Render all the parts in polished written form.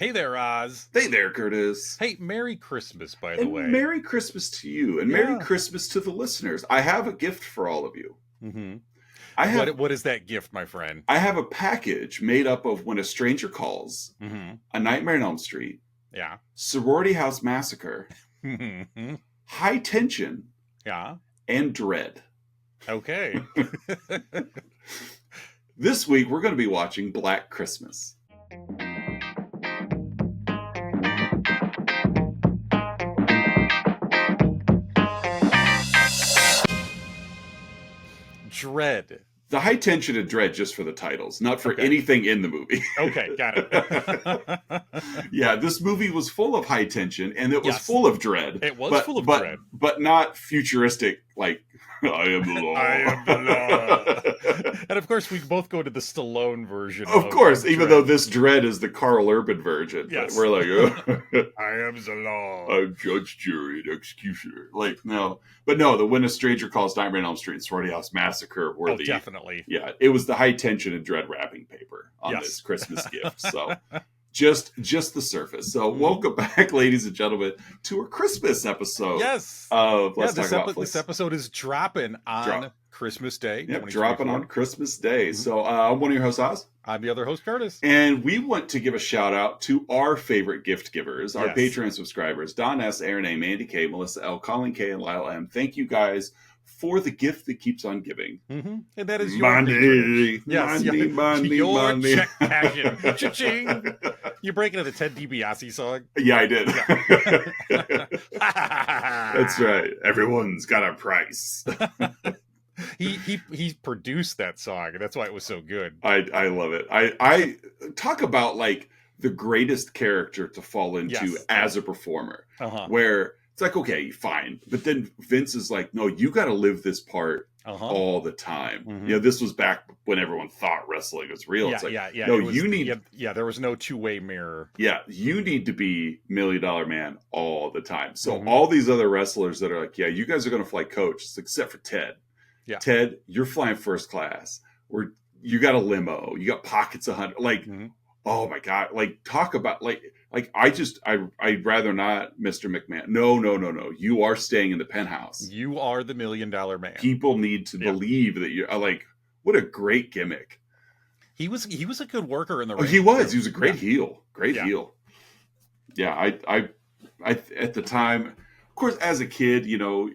Hey there, Oz. Hey there, Curtis. Hey, Merry Christmas, by the And way. Merry Christmas to you, and Merry Yeah. Christmas to the listeners. I have a gift for all of you. Mm-hmm. I have What is that gift, my friend? I have a package made up of When a Stranger Calls, Mm-hmm. A Nightmare on Elm Street, Yeah. Sorority House Massacre, Mm-hmm. High Tension, Yeah. and Dread. Okay. This week we're going to be watching Black Christmas. Dread. The High Tension and Dread just for the titles, not for Okay. anything in the movie. Okay, got it. Yeah, this movie was full of high tension, and it was Yes. full of dread. It was full of dread. But not futuristic, like, I am the law. I am the law. And of course, we both go to the Stallone version. Of course, even Dread. though this Dread is the Carl Urban version. Yes. But we're like, oh, I am the law. I'm judge, jury, and executioner. Like, no. But no, the When a Stranger Calls, Nightmare on Elm Street, and Sorority House Massacre were the... Definitely. Yeah, it was the high tension and dread wrapping paper on this Christmas gift. So... Just the surface. So welcome back, ladies and gentlemen, to our Christmas episode. Yes. Of Let's Talk About This episode is dropping on Christmas Day. Yep, dropping on Christmas Day. Mm-hmm. So I'm one of your hosts, Oz. I'm the other host, Curtis. And we want to give a shout out to our favorite gift givers, our Patreon subscribers, Don S., Aaron A., Mandy K., Melissa L., Colin K., and Lyle M. Thank you guys for the gift that keeps on giving. Mm-hmm. And that is your money. Yes, money, your money. check cashing. Cha-ching. You're breaking into the Ted DiBiase song. Yeah, I did. That's right. Everyone's got a price. He produced that song, and that's why it was so good. I love it. I talk about like the greatest character to fall into as a performer, where it's like, okay, fine, but then Vince is like, no, you got to live this part all the time. Mm-hmm. You know, this was back when everyone thought wrestling was real. Yeah, it's like, yeah. No, you need. Yeah, there was no two-way mirror. Yeah, you need to be $1 Million Man all the time. So all these other wrestlers that are like, yeah, you guys are going to fly coach, except for Ted. Yeah, Ted, you're flying first class. Or you got a limo. You got pockets of $100. Like, oh my god! Like, talk about like I'd rather not, Mr. McMahon. No. You are staying in the penthouse. You are the $1 Million Man. People need to believe that you're like. What a great gimmick. He was a good worker in the ring. He was. He was a great heel. Great heel. Yeah, I at the time, of course, as a kid, you know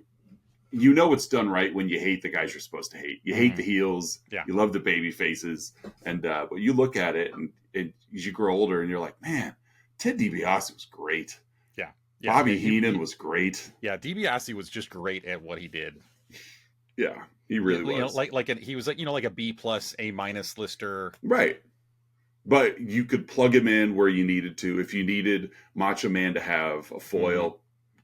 it's done right when you hate the guys you're supposed to hate. You hate the heels. Yeah. You love the baby faces. And but you look at it and as you grow older and you're like, man, Ted DiBiase was great. Yeah. Bobby Heenan was great. Yeah, DiBiase was just great at what he did. Yeah, he really was. He was like a B+, A- lister. Right. But you could plug him in where you needed to. If you needed Macho Man to have a foil,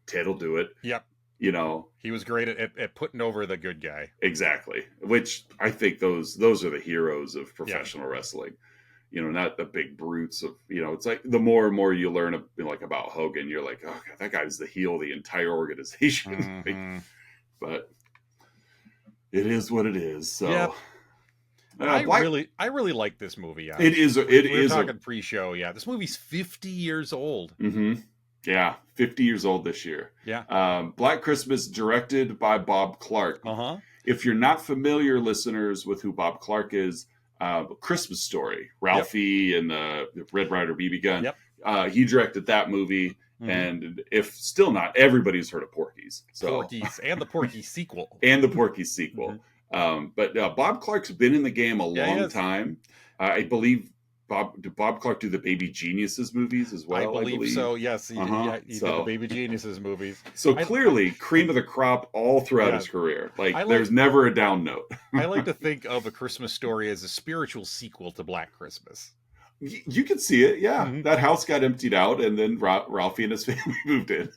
Ted will do it. Yep. You know, he was great at putting over the good guy. Exactly. Which I think those are the heroes of professional wrestling. You know, not the big brutes of, it's like the more and more you learn about Hogan, you're like, oh God, that guy's the heel of the entire organization. But it is what it is. So I really like this movie. It is. We're talking pre-show. Yeah, this movie's 50 years old. Mm-hmm. Yeah, 50 years old this year. Yeah. Black Christmas, directed by Bob Clark. If you're not familiar, listeners, with who Bob Clark is, Christmas Story, Ralphie and the Red Ryder BB gun. Yep. He directed that movie. And if still not, everybody's heard of Porky's. So Porky's and the Porky's sequel. But Bob Clark's been in the game a long time. I believe did Bob Clark do the Baby Geniuses movies as well? I believe so. Yes, he did the Baby Geniuses movies. So clearly, cream of the crop all throughout his career. There's never a down note. I like to think of A Christmas Story as a spiritual sequel to Black Christmas. You can see it, yeah. That house got emptied out, and then Ralphie and his family moved in.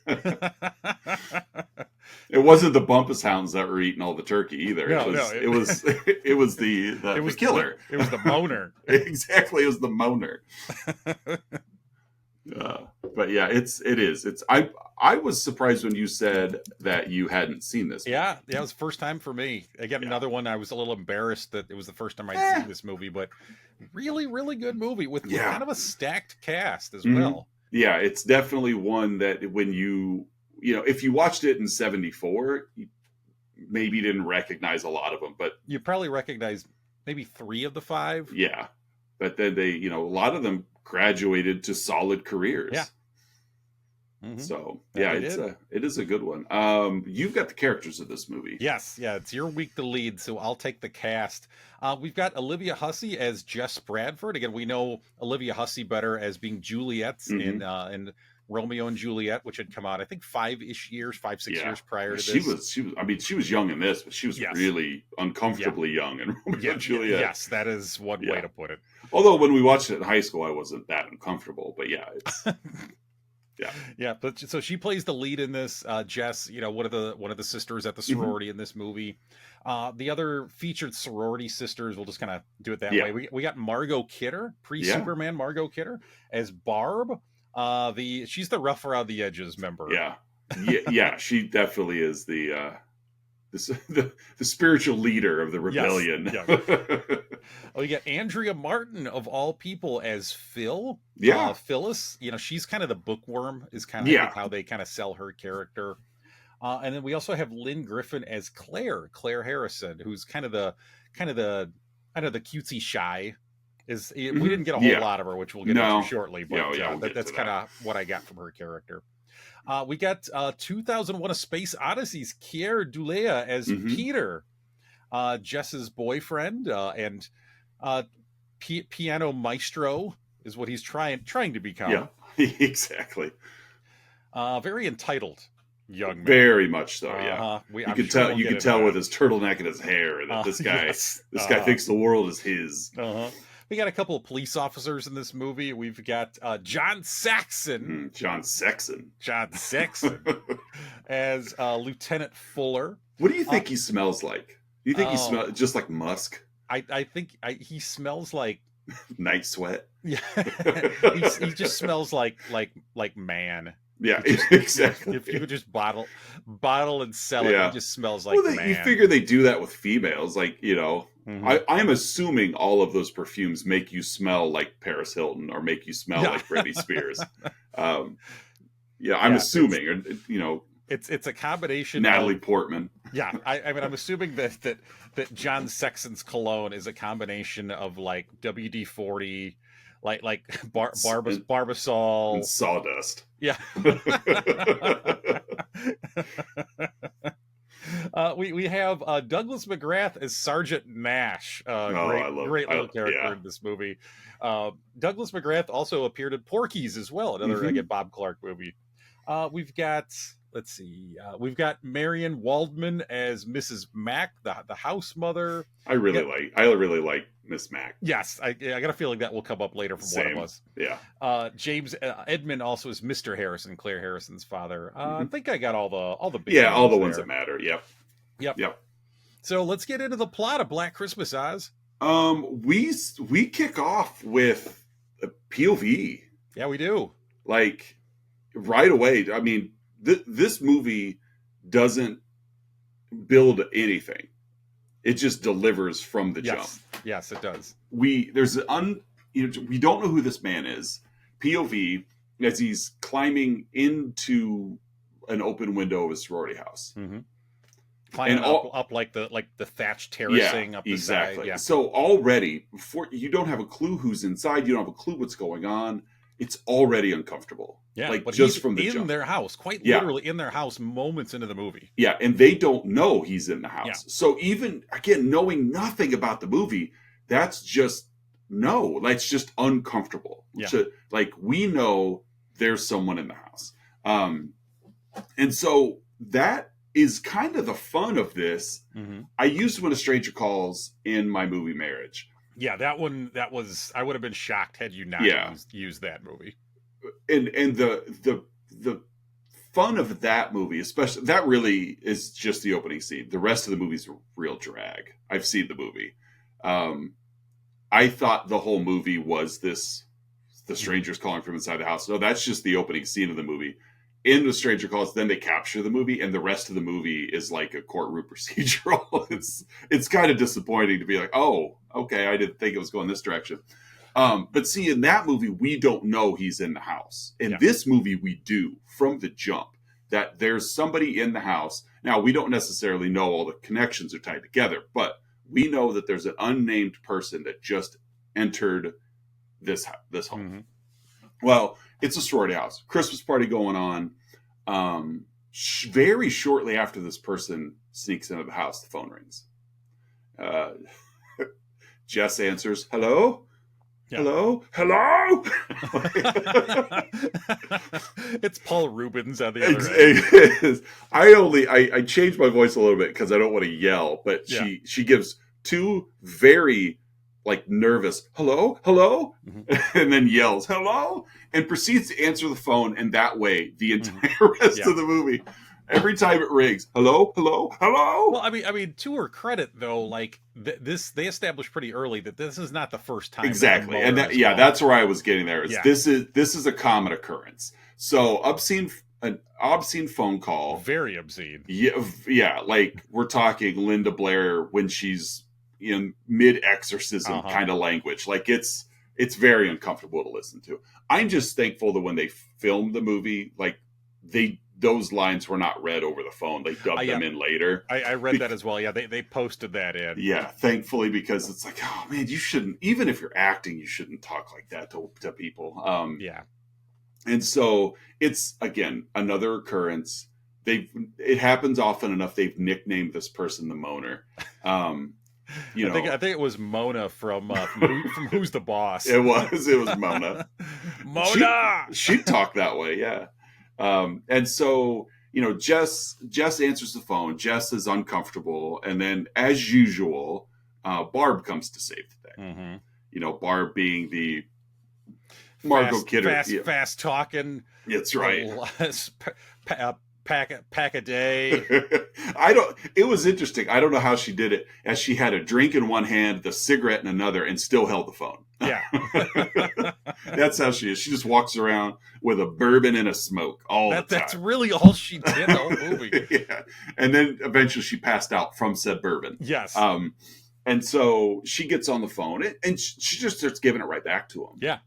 It wasn't the Bumpus Hounds that were eating all the turkey either. It was the killer. It was the moaner. Exactly, it was the moaner. But yeah, it is. I was surprised when you said that you hadn't seen this movie. Yeah, it was the first time for me. Again, another one I was a little embarrassed that it was the first time I'd seen this movie, but Really, really good movie with Yeah. kind of a stacked cast as Hmm. well. Yeah, it's definitely one that when if you watched it in 74, you maybe didn't recognize a lot of them, but You probably recognize maybe 3 of the 5. yeah. But then a lot of them graduated to solid Yeah. careers. Hmm. So That yeah, they did. it is a good one. You've got the characters of this movie. Yes, yeah, it's your week to lead, so I'll take the cast. We've got Olivia Hussey as Jess Bradford. Again, we know Olivia Hussey better as being Juliet Hmm. in Romeo and Juliet, which had come out, I think, 5, 6 Yeah. years prior to She this. was she was I mean, she was young in this, but she was Yes, really yeah, uncomfortably young in Romeo and Juliet. yes, that is one way Yeah. to put it. Although when we watched it in high school, I wasn't that uncomfortable. But yeah, it's yeah. Yeah, but so she plays the lead in this. Jess, one of the sisters at the Hmm. sorority in this movie. The other featured sorority sisters, we'll just kind of do it that way. Yeah. We got Margot Kidder, pre Yeah. Superman Margot Kidder as Barb. She's the rough around the edges member. Yeah. Yeah. Yeah. She definitely is the spiritual leader of the Yes, rebellion. yeah. Oh, you got Andrea Martin of all people as Phil. Yeah. Phyllis, she's kind of the bookworm. Is kind of, I think, Yeah. how they kind of sell her character. And then we also have Lynn Griffin as Claire Harrison, who's kind of the I know the cutesy shy. We Hmm. didn't get a whole Yeah. lot of her, which we'll get into No. shortly, Yeah. but Yeah. We'll get that's to kind that. of what I got from her character. We got 2001: A Space Odyssey's Kier Dulea as Hmm. Peter, Jess's boyfriend, and uh, piano maestro is what he's trying to Yeah. become. Exactly. Very entitled young man. Very much so. Yeah. You I'm could sure tell. we'll You get could into tell that. with his turtleneck and his hair that this guy, Yes. this guy thinks the world is his. We got a couple of police officers in this movie. We've got John Saxon. John Saxon. John Saxon as Lieutenant Fuller. What do you Uh, think he smells like? Do you think he oh, smells just like musk, I think he smells like, night sweat? yeah. He just smells like man. Yeah, Just, exactly. if you could just bottle and sell it, Yeah. he just smells like Well, man. you figure they do that with females, like Mhm. I'm assuming all of those perfumes make you smell like Paris Hilton or make you smell Yeah. like Britney Spears. Yeah, I'm Yeah, assuming, or it's a combination Natalie of, Portman. yeah. I mean, I'm assuming that John Saxon's cologne is a combination of like WD-40, And Barbasol. sawdust. Yeah. We have Douglas McGrath as Sergeant Nash. I love. Great little character Yeah. in this movie. Douglas McGrath also appeared in Porky's as well, another Mhm. again Bob Clark movie. We've got, let's see, we've got Marion Waldman as Mrs. Mack, the house mother. I really like Miss Mac. Yes, I got a feeling that will come up later from one of Same. us. Yeah. James Edmund also is Mr. Harrison, Claire Harrison's father. I Mhm. think I got all the big Yeah, all the names ones there. that matter. Yep. Yep. Yep. So let's get into the plot of Black Christmas, Oz. We kick off with a POV, Yeah, we do. like right away. I mean, this movie doesn't build anything; it just delivers from the jump. Yes, it does. We don't know who this man is. POV as he's climbing into an open window of a sorority house. Mm-hmm. Climbing up like the thatch terracing up the exactly. side. Yeah. So already, before you don't have a clue who's inside, you don't have a clue what's going on. It's already uncomfortable. Yeah, like but just from the in jump. their house, quite literally in their house, moments into the movie. Yeah, and they don't know he's in the house. Yeah. So even again, knowing nothing about the movie, that's just just uncomfortable. Yeah. So, like we know there's someone in the house, and so that is kind of the fun of this. Mm-hmm. I used When a Stranger Calls in my movie Marriage. Yeah, that was I would have been shocked had you not used that movie. And the fun of that movie, especially that really is just the opening scene. The rest of the movie's a real drag. I've seen the movie. I thought the whole movie was the strangers calling from inside the house. No, that's just the opening scene of the movie. in the Stranger Calls, then they capture the movie, and the rest of the movie is like a courtroom procedural. It's kind of disappointing to be like, oh, okay, I didn't think it was going this direction. But see, in that movie, we don't know he's in the house. In this movie, we do from the jump that there's somebody in the house. Now, we don't necessarily know all the connections are tied together, but we know that there's an unnamed person that just entered this home. Mm-hmm. Well, it's a sorority house. Christmas party going on. Very shortly after this person sneaks into the house, the phone rings. Jess answers, hello? Yeah. Hello? It's Paul Rubens on the other end. I changed my voice a little bit because I don't want to yell, but she gives two very like nervous hello, mm-hmm. and then yells hello, and proceeds to answer the phone in that way the entire rest of the movie. Every time it rings, hello. Well, I mean, to her credit, though, like this, they established pretty early that this is not the first time. Exactly, and that's where I was getting there. This is a common occurrence. So an obscene phone call, very obscene. Yeah, like we're talking Linda Blair when she's in mid-exorcism kind of language. Like it's very uncomfortable to listen to. I'm just thankful that when they filmed the movie, like those lines were not read over the phone. They dubbed them in later. I read that as well. Yeah, they posted that in. Yeah, thankfully, because it's like, oh man, you shouldn't, even if you're acting, you shouldn't talk like that to people. And so it's, again, another occurrence. It happens often enough. They've nicknamed this person the Moaner. I think it was Mona from Who's the Boss. It was Mona. Mona. She talked that way. Yeah. And so, Jess answers the phone. Jess is uncomfortable. And then, as usual, Barb comes to save the day. Mm-hmm. Barb being the Margot Kidder. Fast talking. That's right. Pack a day. It was interesting. I don't know how she did it, as she had a drink in one hand, the cigarette in another, and still held the phone. Yeah. That's how she is. She just walks around with a bourbon and a smoke all the time. That's really all she did the whole movie. Yeah. And then eventually she passed out from said bourbon. Yes. And so she gets on the phone and she just starts giving it right back to him. Yeah.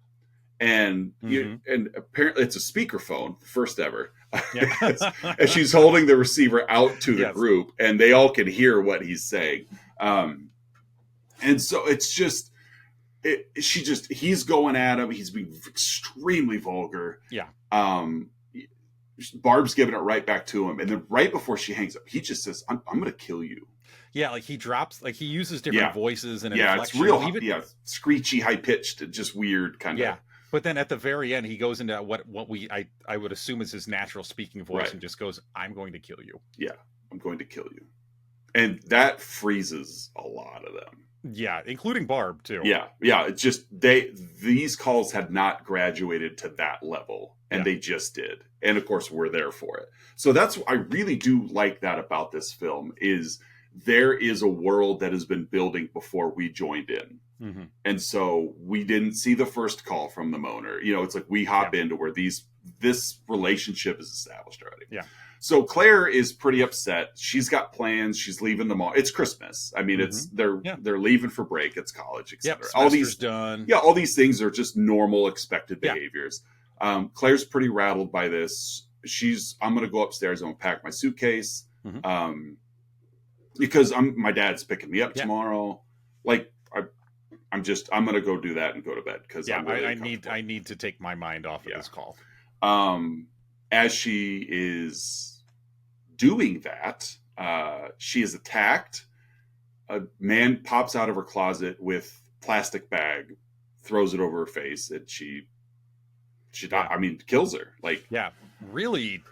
And and apparently it's a speakerphone, first ever. Yeah. And she's holding the receiver out to the group, and they all can hear what he's saying. And so it's just, he's going at him. He's being extremely vulgar. Yeah. Barb's giving it right back to him, and then right before she hangs up, he just says, "I'm going to kill you." Yeah, like he uses different voices and it's real, screechy, high pitched, just weird kind of. Yeah. But then at the very end, he goes into what I would assume is his natural speaking voice, and just goes, "I'm going to kill you." Yeah, I'm going to kill you, and that freezes a lot of them. Yeah, including Barb too. Yeah. It's just these calls had not graduated to that level, and they just did, and of course we're there for it. So I really do like that about this film is there is a world that has been building before we joined in. Mm-hmm. And so we didn't see the first call from the Moaner. It's like we hop into where this relationship is established already. Yeah. So Claire is pretty upset. She's got plans. She's leaving the mall. It's Christmas. I mean, they're leaving for break. It's college, etc. All these done. Yeah, all these things are just normal, expected behaviors. Claire's pretty rattled by this. I'm going to go upstairs. I'm going to pack my suitcase because my dad's picking me up tomorrow. Like. I'm going to go do that and go to bed because I need to take my mind off of this call. As she is doing that, she is attacked. A man pops out of her closet with plastic bag, throws it over her face, and she kills her. Like really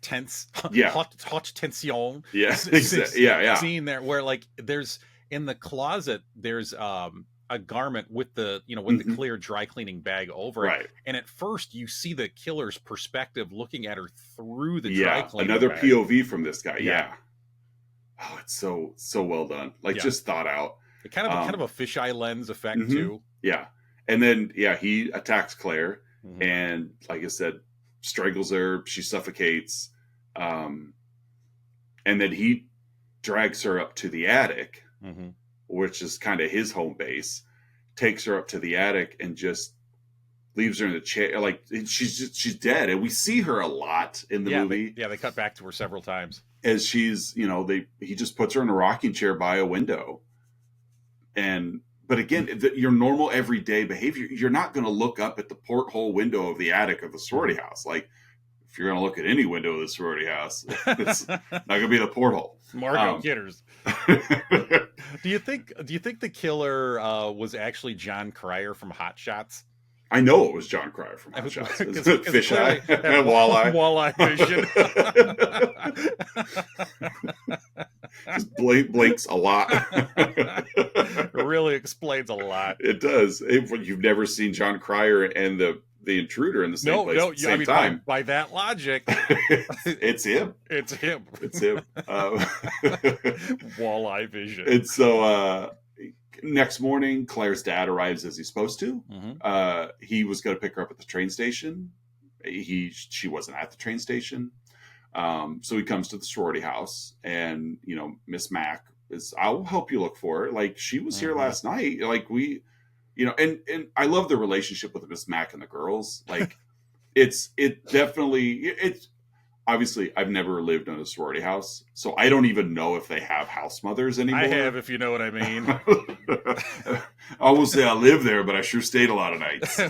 tense. Hot tension. Yeah, Scene there where like there's. In the closet, there's a garment with the the clear dry cleaning bag over it. And at first, you see the killer's perspective looking at her through the dry cleaning another bag. POV from this guy. Yeah. Oh, it's so well done. Like just thought out. Kind of a fisheye lens effect too. Yeah. And then he attacks Claire, and like I said, strangles her, she suffocates, and then he drags her up to the attic, which is kind of his home base, takes her up to the attic and just leaves her in the chair. Like, she's dead. And we see her a lot in the movie. They cut back to her several times. As she's, he just puts her in a rocking chair by a window. But again, your normal everyday behavior, you're not going to look up at the porthole window of the attic of the sorority house. Like, if you're going to look at any window of the sorority house, it's not going to be the porthole. Margot Kidders. Do you think the killer was actually John Cryer from Hot Shots? I know it was John Cryer from Hot Shots. Fisheye and walleye vision. Just blinks a lot. It really explains a lot. It does. You've never seen John Cryer and the intruder in the same place at the same time. By that logic, it's him. It's him. Walleye vision. And so next morning, Claire's dad arrives as he's supposed to. He was going to pick her up at the train station. She wasn't at the train station. So he comes to the sorority house, and Miss Mac is, I'll help you look for her. Like, she was here last night. Like, and I love the relationship with Miss Mac and the girls. Like, it's obviously, I've never lived in a sorority house, so I don't even know if they have house mothers anymore. I have, if you know what I mean. I will say I live there, but I sure stayed a lot of nights.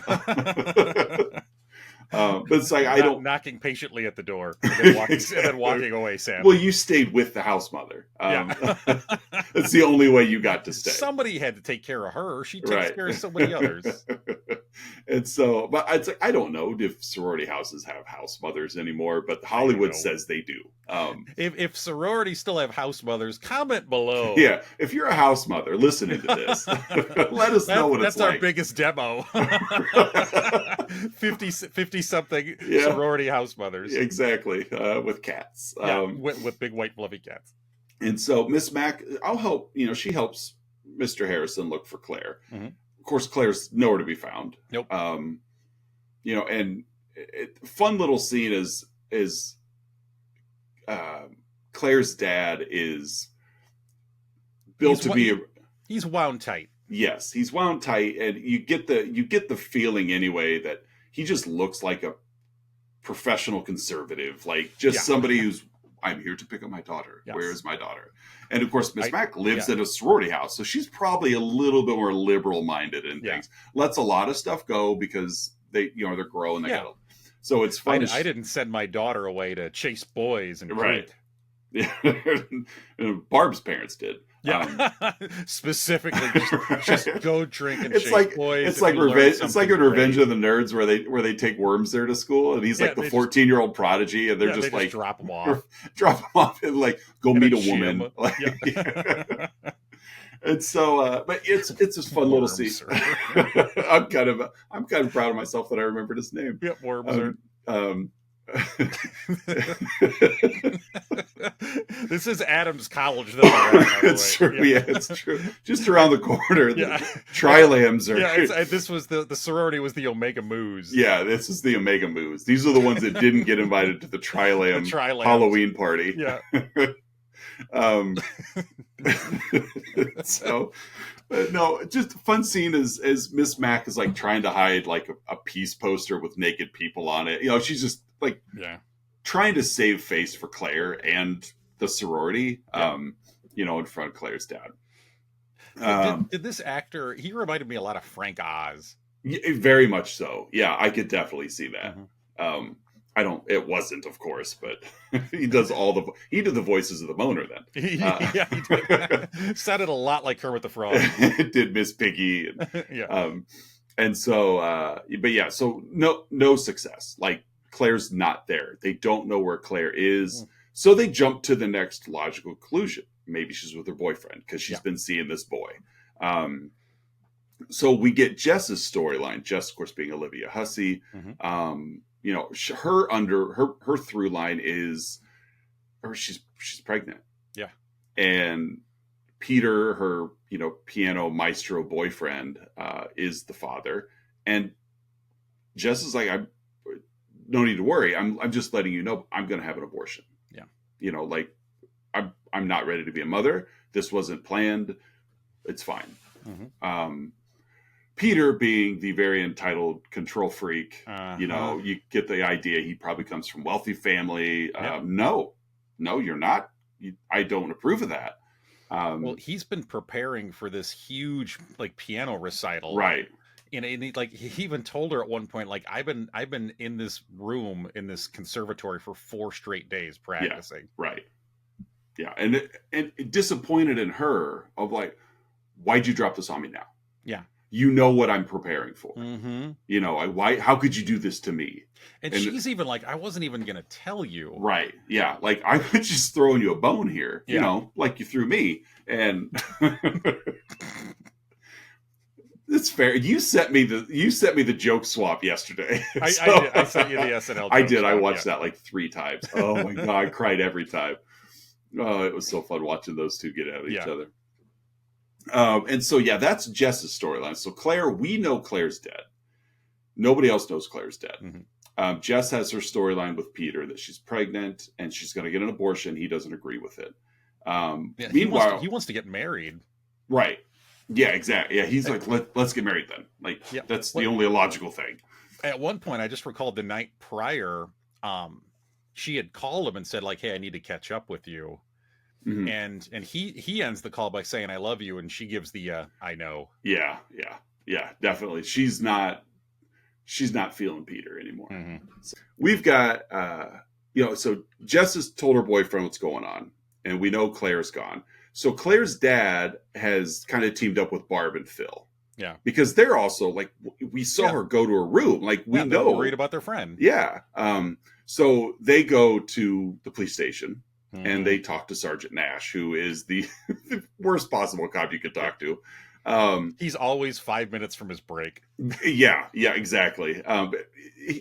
But it's like, I don't... Knocking patiently at the door and then walking away, Sam. Well, you stayed with the house mother. That's the only way you got to stay. Somebody had to take care of her. She takes care of so many others. And so, but it's like, I don't know if sorority houses have house mothers anymore, but Hollywood says they do. If sororities still have house mothers, comment below. Yeah, if you're a house mother listening to this, let us know what it's like. That's our biggest demo. 50 something sorority house mothers. Exactly, with cats. With big white fluffy cats. And so Miss Mac, I'll help. She helps Mr. Harrison look for Claire. Of course, Claire's nowhere to be found. Nope. And fun little scene is Claire's dad is built he's wound tight. Yes, he's wound tight, and you get the feeling anyway that he just looks like a professional conservative, like just somebody who's, I'm here to pick up my daughter. Yes. Where is my daughter? And of course, Miss Mac lives in a sorority house, so she's probably a little bit more liberal minded in things. Lets a lot of stuff go because they're growing. So it's fun. I didn't send my daughter away to chase boys and drink. Yeah. Barb's parents did. Yeah, specifically, just go drink and chase boys. It's like revenge. It's like in Revenge of the Nerds, where they take Worms there to school, and he's like the 14-year-old prodigy, and they're just like drop him off, and like go meet a woman. And so, but it's this fun little scene. I'm kind of proud of myself that I remembered his name. Yep, Worms. This is Adams College, though. It's true. Yeah, it's true. Just around the corner, the Trilams are. Yeah, this was the sorority was the Omega Moos. Yeah, this is the Omega Moos. These are the ones that didn't get invited to the Trilam Halloween party. Yeah. So, no, just a fun scene as Miss Mac is like trying to hide like a peace poster with naked people on it. She's just like trying to save face for Claire and the sorority, in front of Claire's dad. Did this actor, he reminded me a lot of Frank Oz. Very much so. Yeah, I could definitely see that. It wasn't, of course, but he does he did the voices of the Moaner then. He did. Sounded a lot like Kermit the Frog. Did Miss Piggy. And so, so no success. Like, Claire's not there. They don't know where Claire is. So they jump to the next logical conclusion. Maybe she's with her boyfriend because she's been seeing this boy. So we get Jess's storyline. Jess, of course, being Olivia Hussey. Her through line is, she's pregnant. Yeah. And Peter, her, piano maestro boyfriend, is the father. And Jess is like, no need to worry. I'm just letting you know I'm going to have an abortion. Yeah. You know, like I'm not ready to be a mother. This wasn't planned. It's fine. Mm-hmm. Peter, being the very entitled control freak, you know, Uh-huh. you get the idea he probably comes from wealthy family. Yep. No, you're not. I don't approve of that. Well, he's been preparing for this huge like piano recital, right? And he even told her at one point, like, I've been in this room in this conservatory for 4 straight days practicing. Yeah, right. Yeah, and disappointed in her of like, why'd you drop this on me now? Yeah. You know what I'm preparing for. Mm-hmm. You know, why? How could you do this to me? And she's even like, I wasn't even going to tell you. Right. Yeah. Like, I was just throwing you a bone here, you know, like you threw me. And it's fair. You sent me the joke swap yesterday. I did. I sent you the SNL joke I did. swap, I watched that like 3 times. Oh my God. I cried every time. Oh, it was so fun watching those two get at each other. And so, yeah, that's Jess's storyline. So Claire, we know Claire's dead. Nobody else knows Claire's dead. Mm-hmm. Jess has her storyline with Peter that she's pregnant and she's going to get an abortion. He doesn't agree with it. Meanwhile, he wants to get married. Right. Yeah, exactly. Yeah, he's like, let's get married then. Like, that's the only logical thing. At one point, I just recalled the night prior, she had called him and said, like, hey, I need to catch up with you. Mm-hmm. And he ends the call by saying, I love you. And she gives the, I know. Yeah, definitely. She's not feeling Peter anymore. Mm-hmm. So we've got, so Jess has told her boyfriend what's going on. And we know Claire's gone. So Claire's dad has kind of teamed up with Barb and Phil. Yeah. Because they're also like, we saw her go to her room. Like, we know. They're worried about their friend. Yeah. So they go to the police station and they talk to Sergeant Nash, who is the worst possible cop you could talk to. He's always 5 minutes from his break. Yeah, exactly.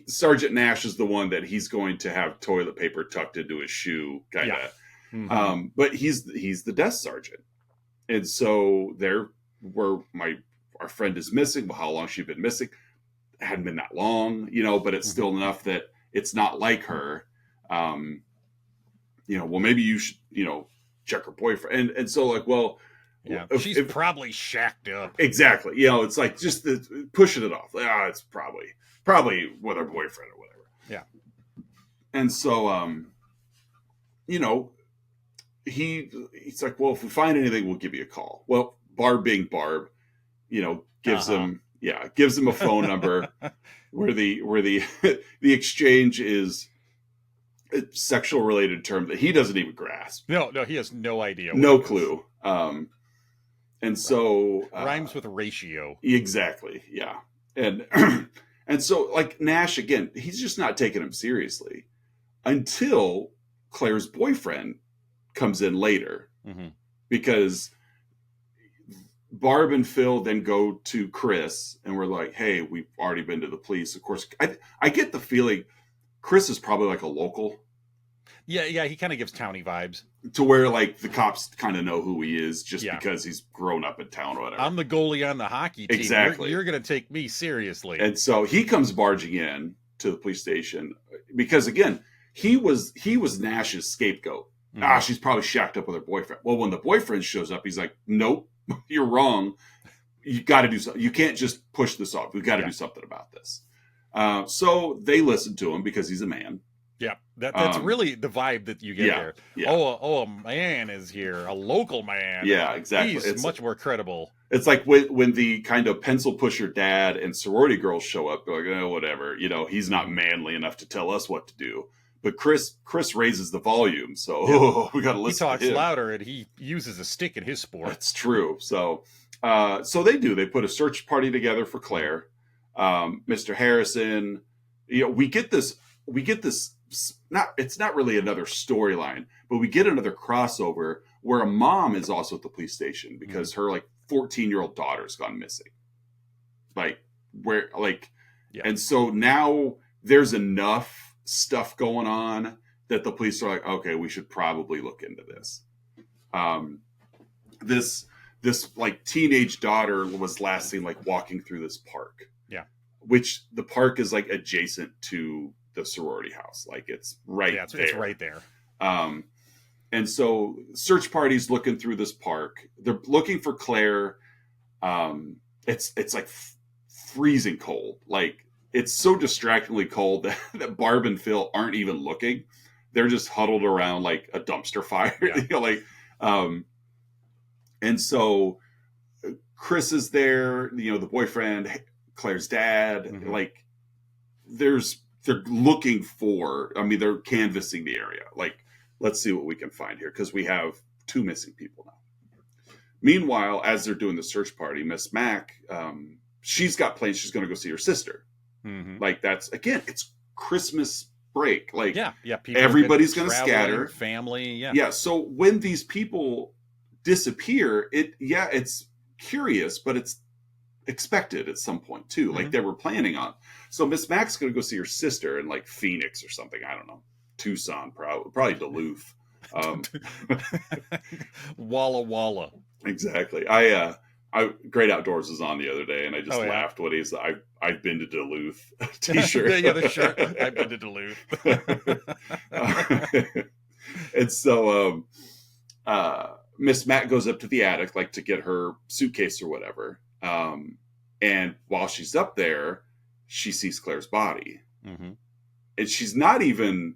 Sergeant Nash is the one that he's going to have toilet paper tucked into his shoe, kind of. Yeah. Mm-hmm. But he's the desk sergeant, and so there where our friend is missing. Well, how long she'd been missing? It hadn't been that long, but it's still enough that it's not like her. Well, maybe you should, check her boyfriend, and so like, well, yeah, she's probably shacked up. Exactly, it's like just pushing it off. Like, it's probably with her boyfriend or whatever. Yeah, and so he's like, well, if we find anything, we'll give you a call. Well, Barb being Barb, gives him a phone number where the exchange is a sexual related term that he doesn't even grasp. No, he has no idea. No clue. And so rhymes with ratio. Exactly. Yeah. And and so like Nash again, he's just not taking him seriously until Claire's boyfriend comes in later, because Barb and Phil then go to Chris and we're like, hey, we've already been to the police. Of course, I get the feeling Chris is probably like a local. Yeah, he kind of gives towny vibes. To where like the cops kind of know who he is just because he's grown up in town or whatever. I'm the goalie on the hockey team. Exactly. You're going to take me seriously. And so he comes barging in to the police station because again, he was Nash's scapegoat. She's probably shacked up with her boyfriend. Well, when the boyfriend shows up, he's like, nope, you're wrong. You got to do something. You can't just push this off. We've got to do something about this. So they listen to him because he's a man. Yeah, that's really the vibe that you get there. Yeah. Oh, a man is here, a local man. Yeah, exactly. He's much more credible. It's like when the kind of pencil pusher dad and sorority girls show up, they're like, whatever. He's not manly enough to tell us what to do. But Chris raises the volume, so we got to listen. He talks to him. louder, and he uses a stick in his sport. That's true. So they do. They put a search party together for Claire. Mr. Harrison. We get this. It's not really another storyline, but we get another crossover where a mom is also at the police station because her like 14-year-old daughter's gone missing. And so now there's enough stuff going on that the police are like, okay, we should probably look into this. This like teenage daughter was last seen like walking through this park. Yeah. Which the park is like adjacent to the sorority house. Like it's right there. It's right there. And so search party's looking through this park. They're looking for Claire. It's like freezing cold. Like it's so distractingly cold that Barb and Phil aren't even looking. They're just huddled around like a dumpster fire. Yeah. And so Chris is there, the boyfriend, Claire's dad, Mm-hmm. like they're looking for, they're canvassing the area. Like, let's see what we can find here, because we have 2 missing people now. Meanwhile, as they're doing the search party, Miss Mac, she's got plans. She's going to go see her sister. Mm-hmm. Like it's Christmas break. Like everybody's going to scatter. Family. Yeah. Yeah. So when these people disappear, it's curious, but it's expected at some point too. Mm-hmm. Like they were planning on. So Miss Mac's going to go see her sister in like Phoenix or something. I don't know. Tucson, probably Duluth. Walla Walla. Exactly. Great Outdoors was on the other day, and I just laughed when he's I've been to Duluth t-shirt. Yeah, the shirt. I've been to Duluth. And so Miss Mac goes up to the attic, like to get her suitcase or whatever. And while she's up there, she sees Claire's body, mm-hmm. and she's not even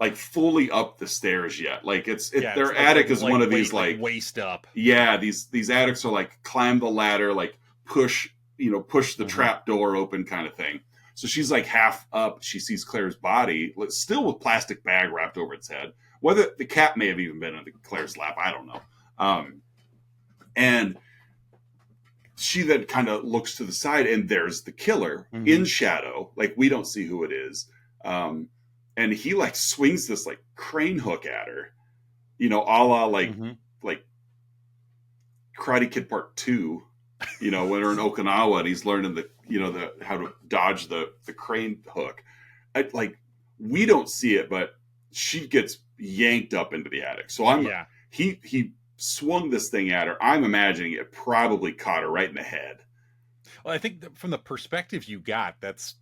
like fully up the stairs yet. Like their attic is one of these like waist up. Yeah, these attics are like climb the ladder, like push the mm-hmm. trap door open kind of thing. So she's like half up. She sees Claire's body, still with plastic bag wrapped over its head. Whether the cat may have even been in Claire's lap, I don't know. And she then kind of looks to the side, and there's the killer mm-hmm. in shadow. Like we don't see who it is. And he like swings this like crane hook at her, a la like mm-hmm. like Karate Kid Part 2, when they're in Okinawa and he's learning the how to dodge the crane hook. We don't see it, but she gets yanked up into the attic. So he swung this thing at her. I'm imagining it probably caught her right in the head. Well, I think from the perspective you got, that's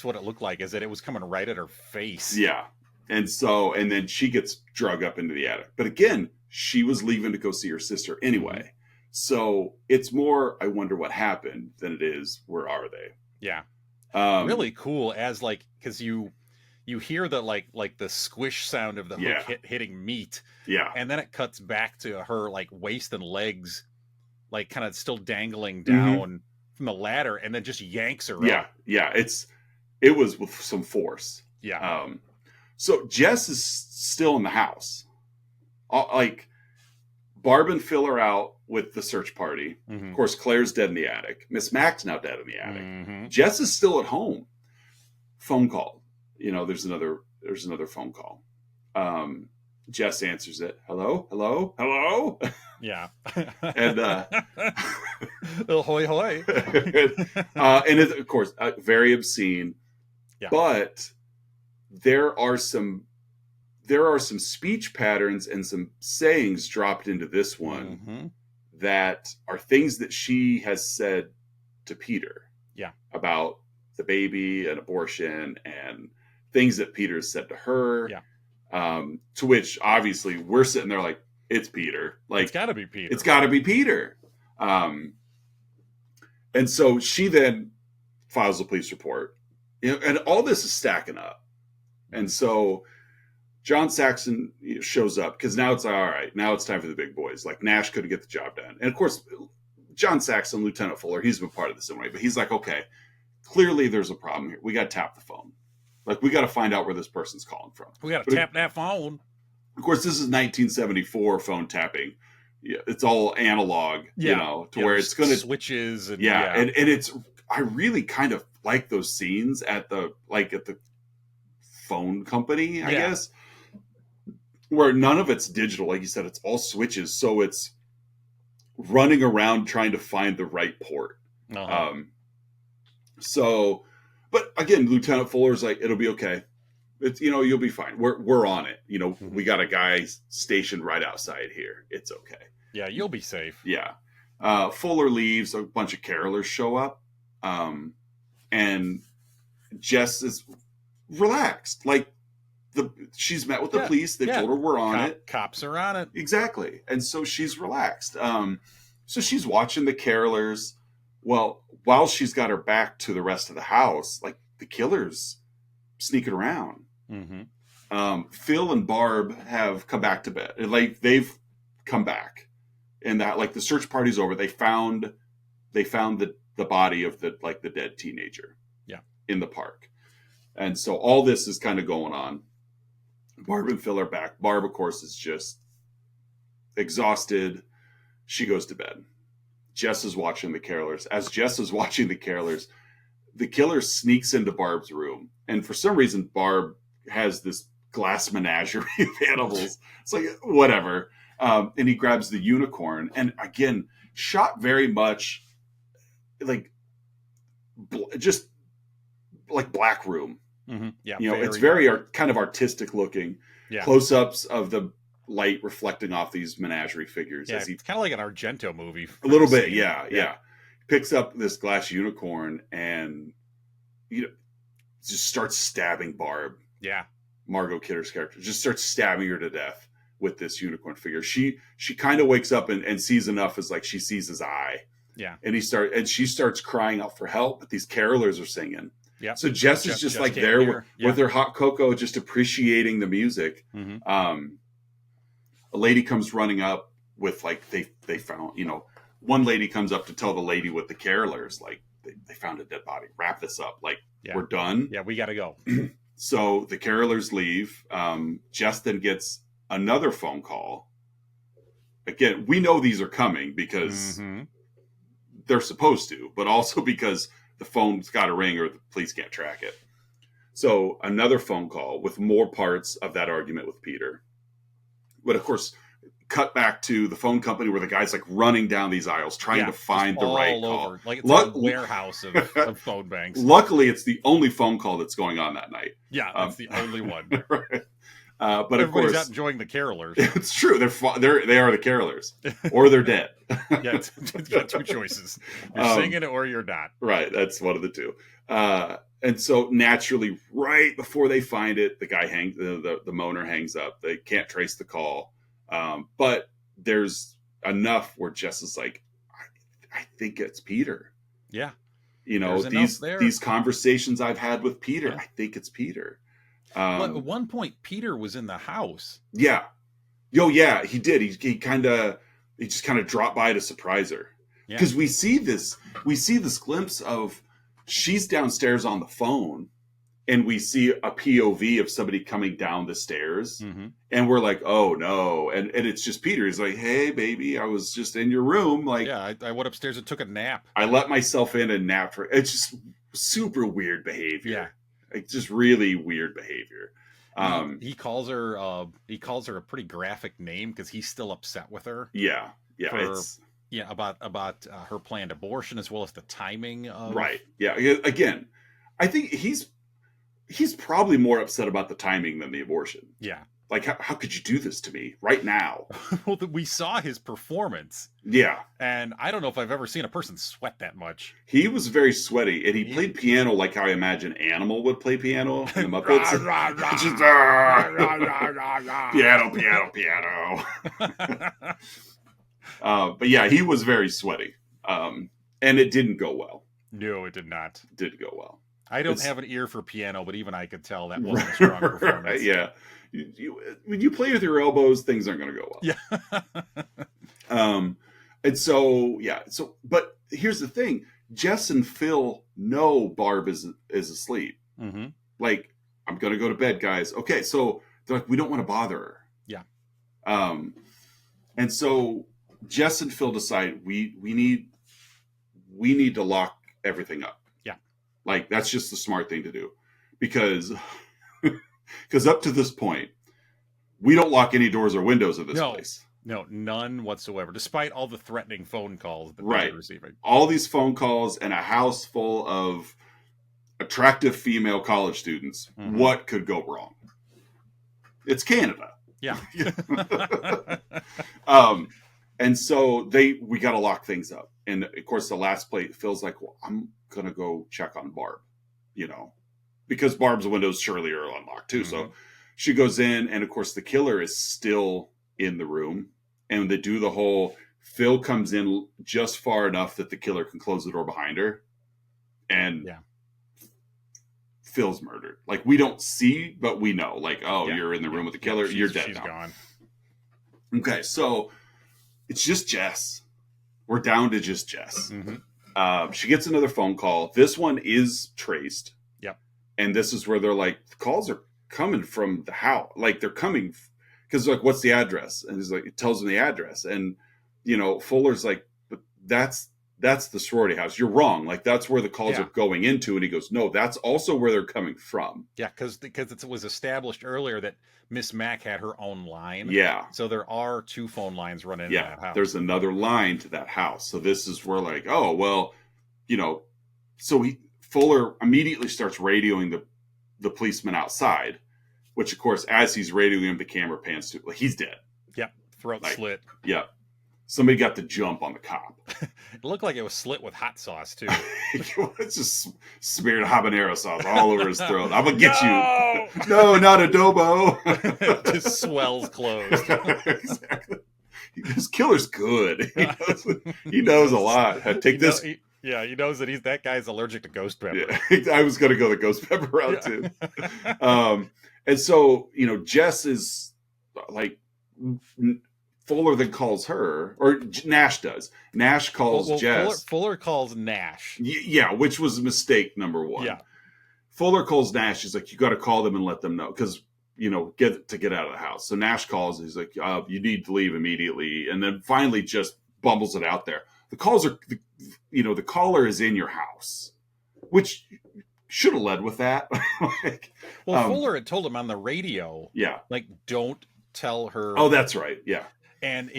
what it looked like, is that it was coming right at her face. Yeah. And then she gets drug up into the attic. But again, she was leaving to go see her sister anyway. Mm-hmm. So it's more, I wonder what happened, than it is, where are they? Yeah. Really cool, as like, because you hear the like the squish sound of the hook hitting meat. Yeah. And then it cuts back to her like waist and legs, like kind of still dangling down mm-hmm. from the ladder, and then just yanks her up. Yeah. It was with some force. Yeah. So Jess is still in the house. Like Barb and Phil are out with the search party. Mm-hmm. Of course, Claire's dead in the attic. Miss Mac's now dead in the attic. Mm-hmm. Jess is still at home. Phone call. There's another phone call. Jess answers it. Hello. Yeah. And hoy hoy. And it's, of course, very obscene. Yeah. But there are some speech patterns and some sayings dropped into this one mm-hmm. that are things that she has said to Peter. Yeah. About the baby and abortion and things that Peter has said to her. Yeah. To which obviously we're sitting there like, it's Peter. Like it's gotta be Peter. It's gotta be Peter. And so she then files a police report. And all this is stacking up. And so John Saxon shows up, because now it's like, all right, now it's time for the big boys. Like Nash couldn't get the job done. And of course, John Saxon, Lieutenant Fuller, he's been part of this anyway, but he's like, okay, clearly there's a problem here. We got to tap the phone. Like, we got to find out where this person's calling from. We got to tap that phone. Of course, this is 1974 phone tapping. Yeah, it's all analog, to where it's going to switches. And, and it's, I really kind of like those scenes at the phone company, I guess, where none of it's digital. Like you said, it's all switches. So it's running around trying to find the right port. Uh-huh. But again, Lieutenant Fuller's like, it'll be okay. It's, you'll be fine. We're on it. Mm-hmm. We got a guy stationed right outside here. It's okay. Yeah, you'll be safe. Yeah. Fuller leaves. A bunch of carolers show up. And Jess is relaxed. Like she's met with the police. They told her we're on it. Cops are on it. Exactly. And so she's relaxed. So she's watching the carolers. Well, while she's got her back to the rest of the house, like the killer's sneaking around. Mm-hmm. Phil and Barb have come back to bed. Like they've come back, and that like the search party's over. They found the body of the dead teenager. Yeah. In the park. And so all this is kind of going on. Barb and Phil are back. Barb, of course, is just exhausted. She goes to bed. Jess is watching the carolers. As Jess is watching the carolers, the killer sneaks into Barb's room. And for some reason, Barb has this glass menagerie of animals. It's like, whatever. And he grabs the unicorn. And again, shot very much like just like Black Room. Mm-hmm. Yeah, it's very kind of artistic looking. Yeah. Close-ups of the light reflecting off these menagerie figures. Yeah, it's kind of like an Argento movie. A little bit, yeah. Picks up this glass unicorn and just starts stabbing Barb. Yeah. Margot Kidder's character just starts stabbing her to death with this unicorn figure. She kind of wakes up and sees enough as like she sees his eye. Yeah. And she starts crying out for help, but these carolers are singing. Yeah. So Jess is just like there with her hot cocoa, just appreciating the music. Mm-hmm. A lady comes running up with like they found, one lady comes up to tell the lady with the carolers, like they found a dead body. Wrap this up. Like we're done. Yeah, we got to go. So the carolers leave. Jess then gets another phone call. Again, we know these are coming because they're supposed to, but also because the phone's got to ring or the police can't track it. So another phone call with more parts of that argument with Peter. But of course, cut back to the phone company where the guy's like running down these aisles trying to find the right call. Like it's a warehouse of phone banks. Luckily, it's the only phone call that's going on that night. Yeah, that's the only one. Right. But everybody's of course, out enjoying the carolers. It's true. They are the carolers, or they're dead. Yeah, you got two choices: you're singing it or you're not. Right, that's one of the two. And so naturally, right before they find it, the guy the moaner hangs up. They can't trace the call, but there's enough where Jess is like, I think it's Peter. Yeah, these conversations I've had with Peter, I think it's Peter. Well, at one point, Peter was in the house. Yeah. Yeah, he did. He just kind of dropped by to surprise her. Because we see this glimpse of she's downstairs on the phone and we see a POV of somebody coming down the stairs and we're like, oh no. And it's just Peter. He's like, hey baby, I was just in your room. Like, yeah, I went upstairs and took a nap. I let myself in and napped. It's just super weird behavior. Yeah. Like just really weird behavior. He calls her a pretty graphic name because he's still upset with her. Yeah. About her planned abortion as well as the timing of right. Yeah. Again, I think he's probably more upset about the timing than the abortion. Yeah. Like how could you do this to me right now? Well, we saw his performance. Yeah. And I don't know if I've ever seen a person sweat that much. He was very sweaty, and he played piano like how I imagine Animal would play piano in the Muppets. Piano. But yeah, he was very sweaty. And it didn't go well. No, it did not. Didn't go well. I don't have an ear for piano, but even I could tell that wasn't a strong performance. Right, yeah. When you play with your elbows, things aren't going to go well. Yeah. And so, but here's the thing. Jess and Phil know Barb is asleep. Mm-hmm. Like, I'm going to go to bed, guys. Okay, so they're like, we don't want to bother her. Yeah. And so Jess and Phil decide we need to lock everything up. Yeah. Like, that's just the smart thing to do. Because up to this point, we don't lock any doors or windows of this place. No, none whatsoever, despite all the threatening phone calls that we're receiving. All these phone calls and a house full of attractive female college students. Mm-hmm. What could go wrong? It's Canada. Yeah. And so we got to lock things up. And of course, the last plate feels like, well, I'm going to go check on Barb, because Barb's windows surely are unlocked too. So she goes in, and of course the killer is still in the room, and they do the whole, Phil comes in just far enough that the killer can close the door behind her, and Phil's murdered. Like, we don't see, but we know, like, you're in the room with the killer, you're dead. She's gone. Okay, so it's just Jess. We're down to just Jess. She gets another phone call. This one is traced. Yep. And this is where they're like, the calls are coming from the house. Like, they're coming, because like, what's the address? And he's like, it tells them the address. And, Fuller's like, but that's the sorority house. You're wrong. Like, that's where the calls are going into. And he goes, no, that's also where they're coming from. Yeah, because it was established earlier that Miss Mac had her own line. Yeah. So there are 2 phone lines running in that house. There's another line to that house. So this is where, like, oh, well, so Fuller immediately starts radioing the policeman outside, which, of course, as he's radioing him, the camera pans to, like, he's dead. Yep. Throat slit. Yep. Somebody got the jump on the cop. It looked like it was slit with hot sauce, too. It's just smeared habanero sauce all over his throat. I'm going to get you. No, not adobo. Just swells closed. Exactly. This killer's good. He knows a lot. Take this. He knows that that guy's allergic to ghost pepper. Yeah, I was going to go the ghost pepper route, too. And so, Jess is like... Fuller then calls her, or Nash does. Nash calls Jess. Fuller calls Nash. Yeah, which was mistake number 1. Yeah. Fuller calls Nash. He's like, you got to call them and let them know, because, get out of the house. So Nash calls. He's like, you need to leave immediately. And then finally just bumbles it out there. The calls are, the caller is in your house, which should have led with that. Fuller had told him on the radio. Yeah. Like, don't tell her. Oh, that's right. Yeah. And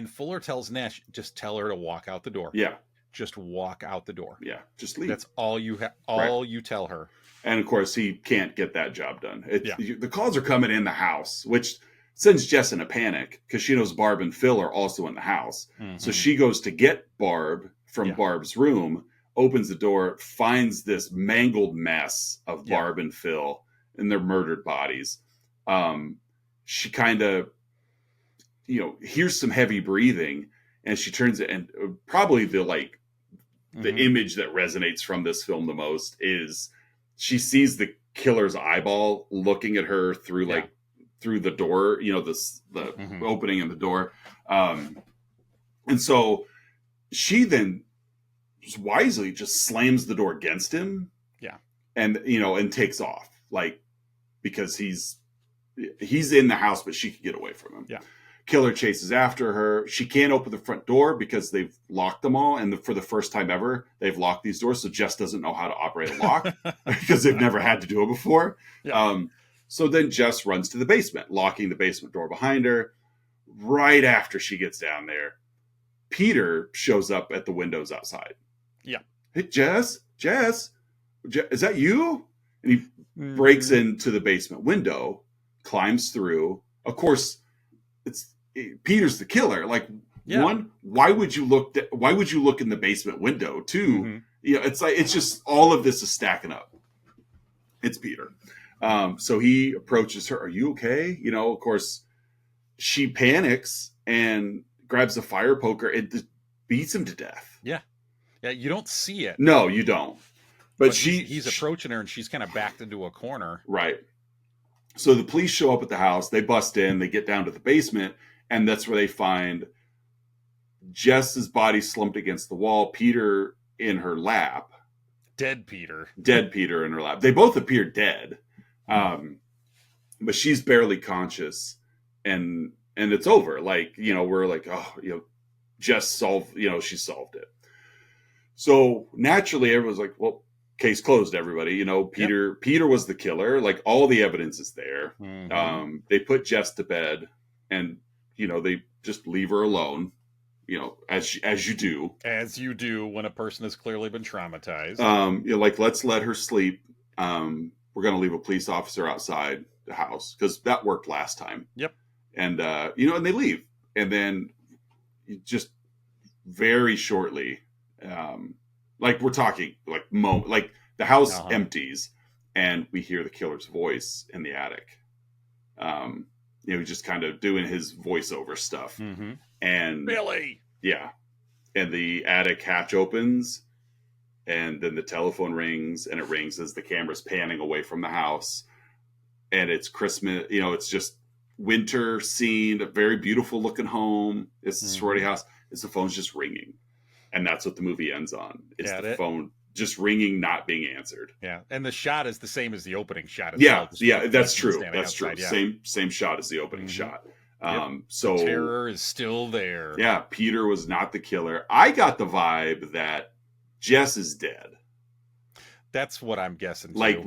Fuller tells Nash, just tell her to walk out the door. Yeah. Just walk out the door. Yeah. Just leave. That's all you you tell her. And of course, he can't get that job done. The calls are coming in the house, which sends Jess in a panic because she knows Barb and Phil are also in the house. So she goes to get Barb from Barb's room, opens the door, finds this mangled mess of Barb and Phil and their murdered bodies. She kind of, hears some heavy breathing, and she turns it, and probably the image that resonates from this film the most is she sees the killer's eyeball looking at her through through the door, the opening in the door. And so she then just wisely just slams the door against him. Yeah. And, and takes off, because he's in the house, but she can get away from him. Yeah. Killer chases after her. She can't open the front door because they've locked them all. And for the first time ever, they've locked these doors. So Jess doesn't know how to operate a lock because they've never had to do it before. Yeah. So then Jess runs to the basement, locking the basement door behind her. Right after she gets down there, Peter shows up at the windows outside. Yeah. Hey, Jess, is that you? And he breaks into the basement window, climbs through. Of course, Peter's the killer. Like, one, why would you look in the basement window? Two, it's just all of this is stacking up. It's Peter. So he approaches her. Are you okay? Of course, she panics and grabs a fire poker and beats him to death. Yeah. Yeah. You don't see it. No, you don't. But he's approaching her, and she's kind of backed into a corner. Right. So the police show up at the house. They bust in. They get down to the basement. And that's where they find Jess's body slumped against the wall, Peter in her lap. Dead Peter in her lap. They both appear dead. But she's barely conscious. And it's over. We're like, Jess solved, she solved it. So naturally, everyone's like, well, case closed, everybody. Peter was the killer. Like, all the evidence is there. They put Jess to bed, and they just leave her alone, as you do. As you do when a person has clearly been traumatized. Let's let her sleep. We're going to leave a police officer outside the house because that worked last time. Yep. And, and they leave. And then just very shortly, we're talking the house empties. and we hear the killer's voice in the attic. Just kind of doing his voiceover stuff. Mm-hmm. And Billy! Yeah. And the attic hatch opens, and then the telephone rings, and it rings as the camera's panning away from the house. And it's Christmas, it's just winter scene, a very beautiful looking home. It's the sorority house. The phone's just ringing. And that's what the movie ends on. It's the phone just ringing, not being answered. Yeah. And the shot is the same as the opening shot. That's true. That's true. Yeah. Same shot as the opening shot. So terror is still there. Yeah. Peter was not the killer. I got the vibe that Jess is dead. That's what I'm guessing too. Like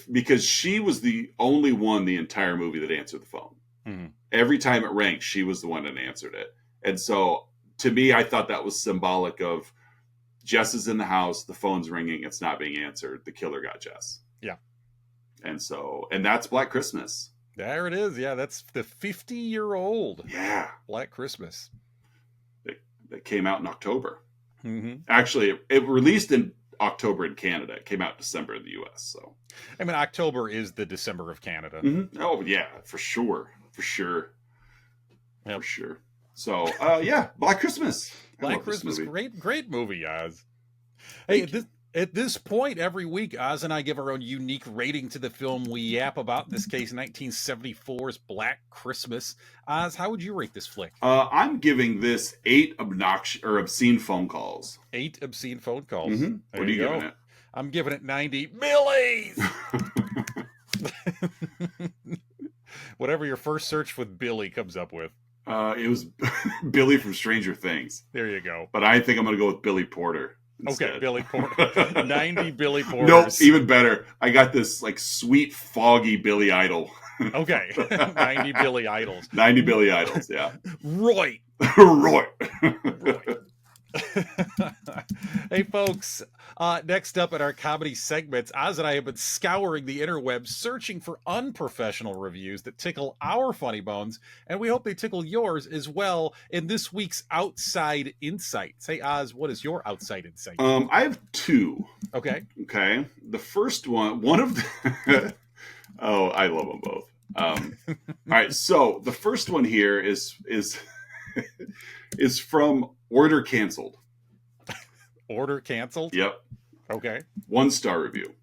because she was the only one the entire movie that answered the phone. Mm-hmm. Every time it rang, she was the one that answered it. And so to me, I thought that was symbolic of Jess is in the house, the phone's ringing, it's not being answered. The killer got Jess. Yeah. And that's Black Christmas. There it is. Yeah, that's the 50-year-old. Yeah. Black Christmas. That came out in October. Mm-hmm. Actually, it released in October in Canada. It came out in December in the U.S. So, I mean, October is the December of Canada. Mm-hmm. Oh yeah, for sure. Yep. For sure. So, Black Christmas. Black Christmas, great movie, Oz. Hey, at this point every week, Oz and I give our own unique rating to the film we yap about. In this case, 1974's Black Christmas. Oz, how would you rate this flick? I'm giving this 8 obscene phone calls. 8 obscene phone calls. Mm-hmm. What are you giving it? I'm giving it 90 Billies. Whatever your first search with Billy comes up with. It was Billy from Stranger Things. There you go. But I think I'm going to go with Billy Porter instead. Okay, Billy Porter. 90 Billy Porters. Nope, even better. I got this like sweet, foggy Billy Idol. Okay, 90 Billy Idols. 90 Billy Idols, yeah. Roy. Roy. Hey, folks. Next up in our comedy segments, Oz and I have been scouring the interwebs, searching for unprofessional reviews that tickle our funny bones, and we hope they tickle yours as well in this week's Outside Insights. Hey, Oz, what is your Outside Insight? I have 2. Okay. The first one of the... Oh, I love them both. All right, so the first one here is from Order Canceled. Order Canceled? Yep. Okay. 1-star review.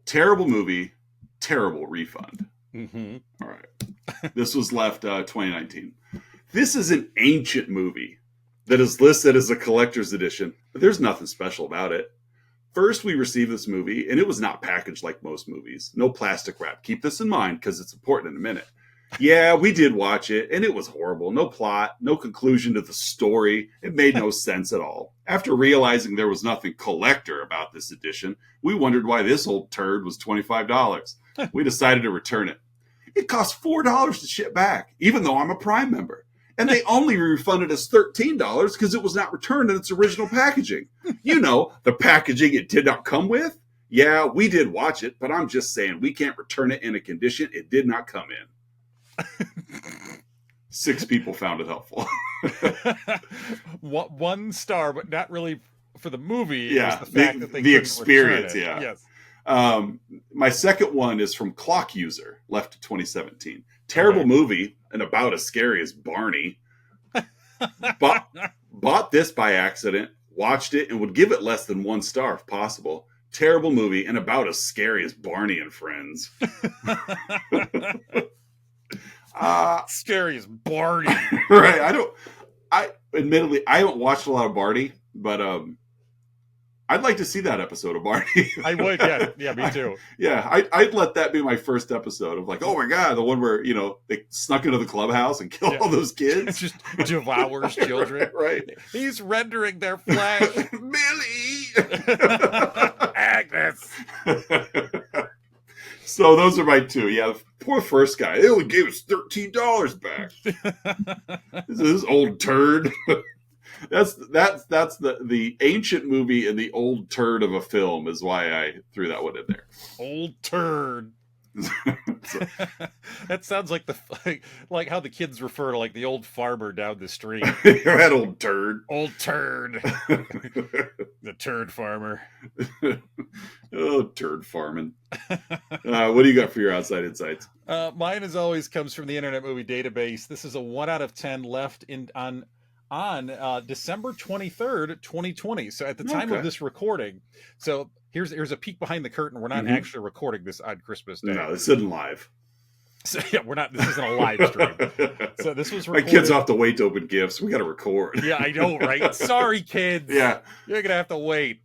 Terrible movie, terrible refund. Mm-hmm. All right. This was left 2019. This is an ancient movie that is listed as a collector's edition, but there's nothing special about it. First, we received this movie, and it was not packaged like most movies. No plastic wrap. Keep this in mind, because it's important in a minute. Yeah, we did watch it, and it was horrible. No plot, no conclusion to the story. It made no sense at all. After realizing there was nothing collector about this edition, we wondered why this old turd was $25. We decided to return it. It cost $4 to ship back, even though I'm a Prime member. And they only refunded us $13 because it was not returned in its original packaging. You know, the packaging it did not come with? Yeah, we did watch it, but I'm just saying we can't return it in a condition it did not come in. 6 people found it helpful. 1 star, but not really for the movie. Yeah, the fact that they the experience. Yeah. Yes. My second one is from Clock User, left to 2017. Terrible movie and about as scary as Barney. Bought this by accident, watched it, and would give it less than 1 star if possible. Terrible movie and about as scary as Barney and Friends. Scary as Barney. Right. Admittedly, I haven't watched a lot of Barney, but I'd like to see that episode of Barney. I would, yeah, me too. I'd let that be my first episode of like, oh my god, the one where they snuck into the clubhouse and killed all those kids, just devours children. Right? He's rendering their flesh. Billy, Agnes. So those are my 2. Yeah, the poor first guy. They only gave us $13 back. This old turd. That's the ancient movie and the old turd of a film is why I threw that one in there. Old turd. So, That sounds like like how the kids refer to like the old farmer down the street. that old turd. Old turd. The turd farmer. Oh, turd farming. What do you got for your outside insights? Mine, as always, comes from the Internet Movie Database. This is a 1 out of 10 left on December 23rd, 2020. So at the time of this recording, so here's a peek behind the curtain. We're not actually recording this on Christmas Day. No, this isn't live. So yeah, we're not. This isn't a live stream. So this was recorded. My kids have to wait to open gifts. We got to record. Yeah, I know, right? Sorry, kids. Yeah, you're gonna have to wait.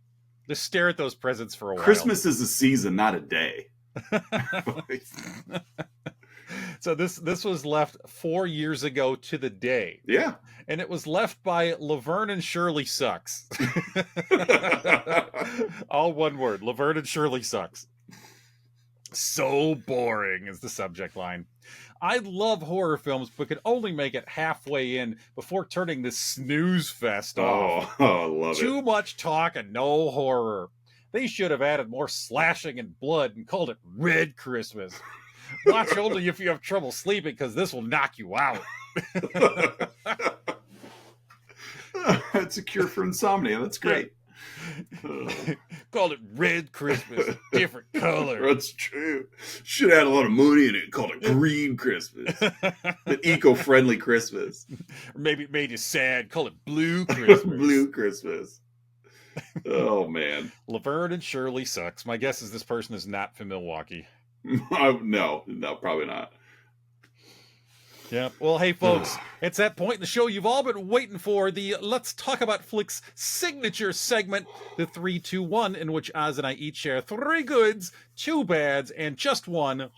Just stare at those presents for a while. Christmas is a season, not a day. So this was left 4 years ago to the day. Yeah. And it was left by Laverne and Shirley Sucks. All one word. Laverne and Shirley Sucks. So boring is the subject line. I love horror films, but could only make it halfway in before turning this snooze fest off. Oh, I love it. Too much talk and no horror. They should have added more slashing and blood and called it Red Christmas. Watch only if you have trouble sleeping, because this will knock you out. It's a cure for insomnia. That's great. Called it Red Christmas. Different color. That's true. Should add a lot of money in it. Called it Green Christmas. An eco-friendly Christmas. Or maybe it made you sad. Call it Blue Christmas. Blue Christmas. Oh, man. Laverne and Shirley Sucks. My guess is this person is not from Milwaukee. No, probably not. Yeah. Well, hey, folks, it's that point in the show you've all been waiting for, the Let's Talk About Flicks signature segment, the 3-2-1, in which Oz and I each share 3 goods, 2 bads, and just one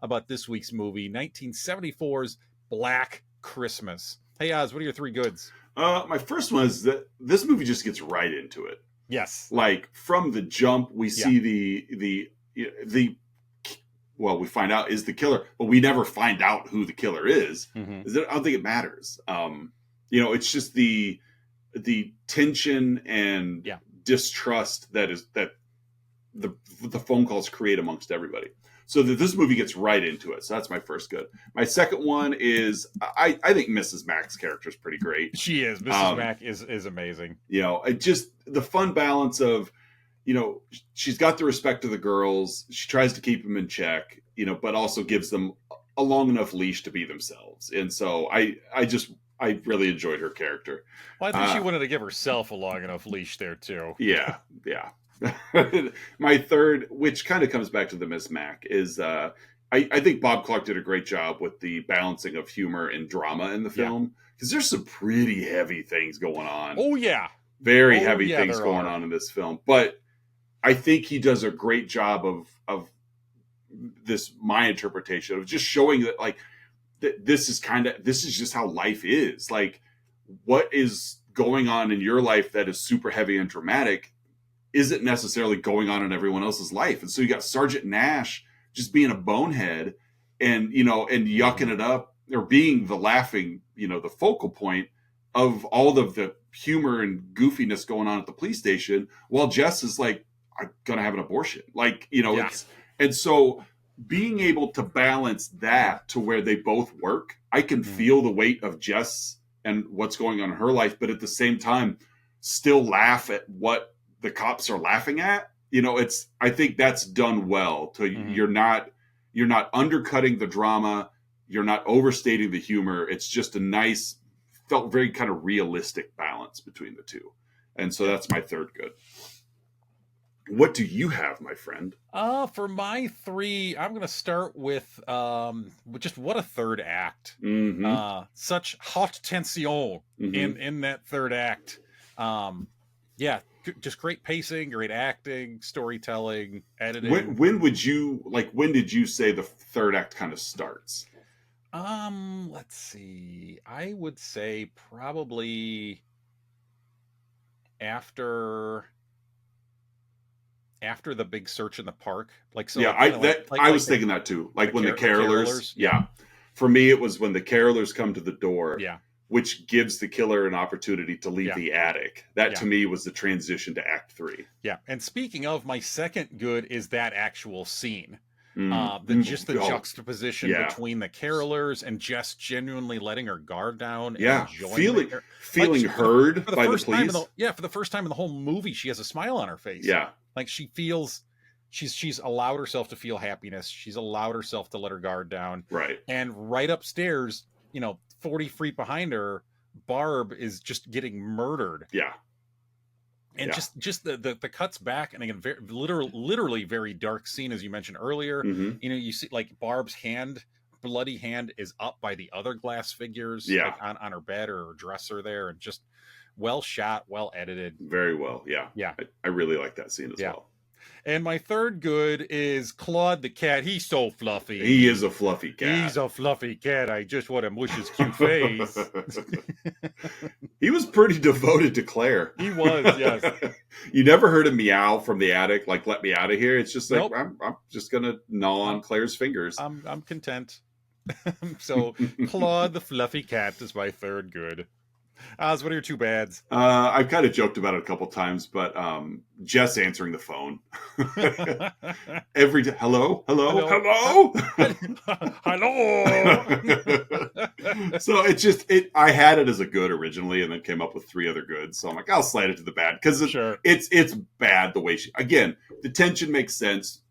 about this week's movie, 1974's Black Christmas. Hey, Oz, what are your 3 goods? My first one is that this movie just gets right into it. Yes. Like, from the jump, we see the well, we find out is the killer, but we never find out who the killer is. I don't think it matters. It's just the tension and distrust that the phone calls create amongst everybody. So that this movie gets right into it. So that's my first good. My second one is I think Mrs. Mack's character is pretty great. She is. Mrs. Mack is amazing. Just the fun balance of, she's got the respect of the girls. She tries to keep them in check, but also gives them a long enough leash to be themselves. And so I really enjoyed her character. Well, I think she wanted to give herself a long enough leash there too. Yeah. My third, which kind of comes back to the Miss Mac, is I think Bob Clark did a great job with the balancing of humor and drama in the film, because there's some pretty heavy things going on. Oh, yeah. Very heavy things going on in this film. But I think he does a great job of this, my interpretation of just showing that, like, this is just how life is. Like, what is going on in your life that is super heavy and dramatic isn't necessarily going on in everyone else's life. And so you got Sergeant Nash just being a bonehead and yucking it up, or being the laughing, the focal point of all of the humor and goofiness going on at the police station, while Jess is like, I'm going to have an abortion. Like, and so being able to balance that to where they both work, I can feel the weight of Jess and what's going on in her life, but at the same time, still laugh at what the cops are laughing at. I think that's done well. You're not undercutting the drama. You're not overstating the humor. It's just a nice, felt very kind of realistic balance between the two. And so that's my third good. What do you have, my friend? For my 3, I'm going to start with just what a third act. Such hot tension in that third act. Just great pacing, great acting, storytelling, editing. When did you say the third act kind of starts? Let's see. I would say probably after the big search in the park. I was thinking that too. Like when the carolers. Yeah. For me, it was when the carolers come to the door. Yeah. Which gives the killer an opportunity to leave the attic. That to me was the transition to Act 3. Yeah. And speaking of, my second good is that actual scene. The juxtaposition between the carolers and Jess genuinely letting her guard down and enjoying feeling heard by the police. For the first time in the whole movie, she has a smile on her face. Yeah. Like she feels she's allowed herself to feel happiness. She's allowed herself to let her guard down. Right. And right upstairs, 40 feet behind her, Barb is just getting murdered. Yeah. And just the cuts back, and again, literally very dark scene, as you mentioned earlier. Mm-hmm. You see like Barb's bloody hand is up by the other glass figures, like on her bed or her dresser there, and just well shot, well edited, very well. Yeah. I really like that scene as well. And my third good is Claude the cat. He's so fluffy. He is a fluffy cat. He's a fluffy cat. I just want to mush his cute face. He was pretty devoted to Claire. He was, yes. You never heard him meow from the attic, like, let me out of here. It's just like, nope. I'm just going to gnaw on Claire's fingers. I'm content. So Claude the fluffy cat is my third good. Oz, what are your two bads? I've kind of joked about it a couple times, but Jess answering the phone every day. Hello. So I had it as a good originally, and then came up with three other goods. So I'm like, I'll slide it to the bad because it's bad the way again, the tension makes sense.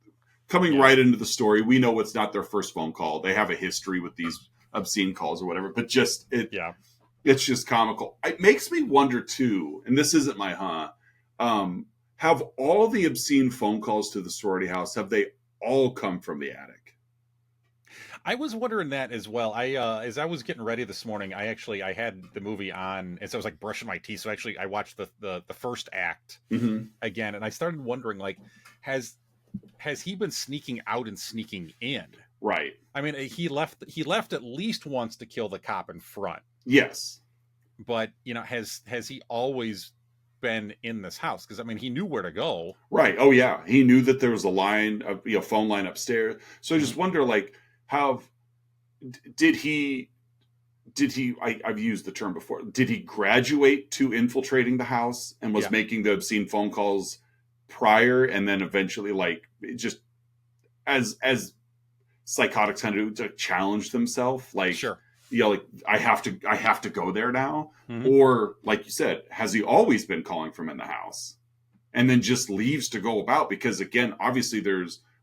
Coming right into the story, we know it's not their first phone call. They have a history with these obscene calls or whatever, but it's just comical. It makes me wonder too, and this isn't my have all the obscene phone calls to the sorority house, have they all come from the attic? I was wondering that as well. As I was getting ready this morning, I had the movie on, and so I was like brushing my teeth. So actually I watched the first act again, and I started wondering, like, has he been sneaking out and sneaking in? Right. I mean, he left at least once to kill the cop in front. Yes. But, has he always been in this house? Because, I mean, he knew where to go. Right. Oh, yeah. He knew that there was a phone line upstairs. So I just wonder, like, how did he I've used the term before. Did he graduate to infiltrating the house and was making the obscene phone calls prior, and then eventually, like, just as psychotics kind of do, to challenge themselves, like, sure. Like, I have to go there now. Or, like you said, has he always been calling from in the house and then just leaves to go about? Because, again, obviously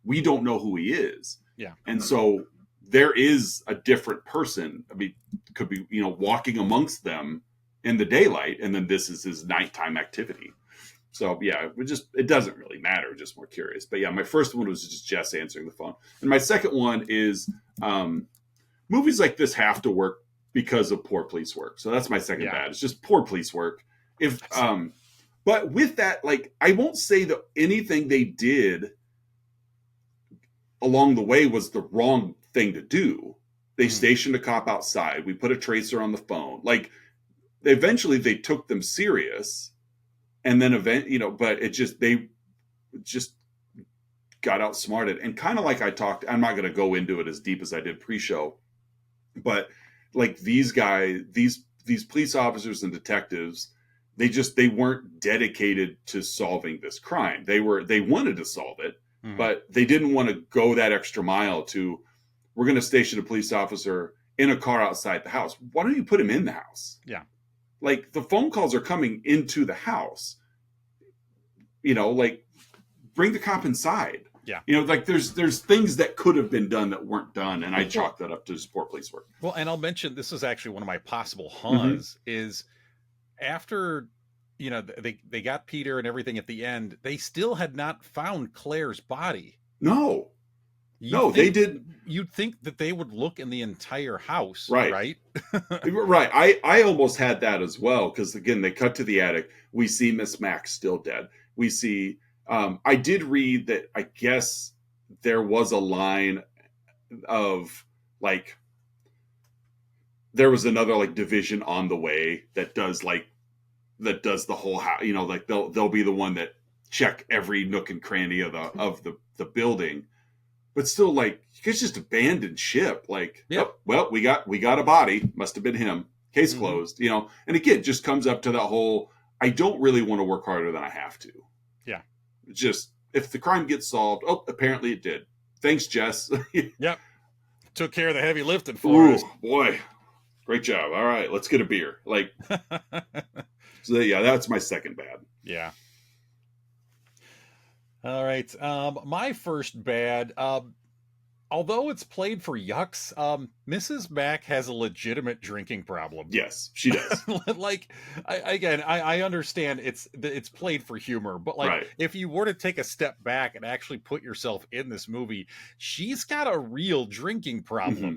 we don't know who he is. Yeah. And so there is a different person. I mean, could be, walking amongst them in the daylight, and then this is his nighttime activity. So, it doesn't really matter. Just more curious. But my first one was just Jess answering the phone. And my second one is, movies like this have to work because of poor police work. So that's my second bad. It's just poor police work. But with that, like, I won't say that anything they did along the way was the wrong thing to do. They stationed a cop outside. We put a tracer on the phone. Like, eventually they took them serious, and then but they just got outsmarted. And kind of like I'm not going to go into it as deep as I did pre-show, but like these guys, these police officers and detectives, they weren't dedicated to solving this crime. They wanted to solve it, but they didn't want to go that extra mile to, we're going to station a police officer in a car outside the house. Why don't you put him in the house? Yeah. Like, the phone calls are coming into the house, like, bring the cop inside. Yeah. Like, there's things that could have been done that weren't done, and I chalk that up to just poor police work. Well, and I'll mention, this is actually one of my possible huns, is after, they got Peter and everything at the end, they still had not found Claire's body. No. They did. You'd think that they would look in the entire house, right? Right. Right. I almost had that as well, because, again, they cut to the attic. We see Miss Max still dead. We see. I did read that, I guess there was a line of, like, there was another, like, division on the way that does the whole house. Like, they'll be the one that check every nook and cranny of the building. But still, like, you guys just abandoned ship. Like, well, we got a body. Must have been him. Case closed. And again, just comes up to that whole, I don't really want to work harder than I have to. Yeah. Just, if the crime gets solved, apparently it did. Thanks, Jess. Yep. Took care of the heavy lifting for us. Boy. Great job. All right, let's get a beer. Like, so yeah, that's my second bad. Yeah. All right. My first bad, although it's played for yucks, Mrs. Mack has a legitimate drinking problem. Yes, she does. Like, I understand it's played for humor, but like, if you were to take a step back and actually put yourself in this movie, she's got a real drinking problem. Mm-hmm.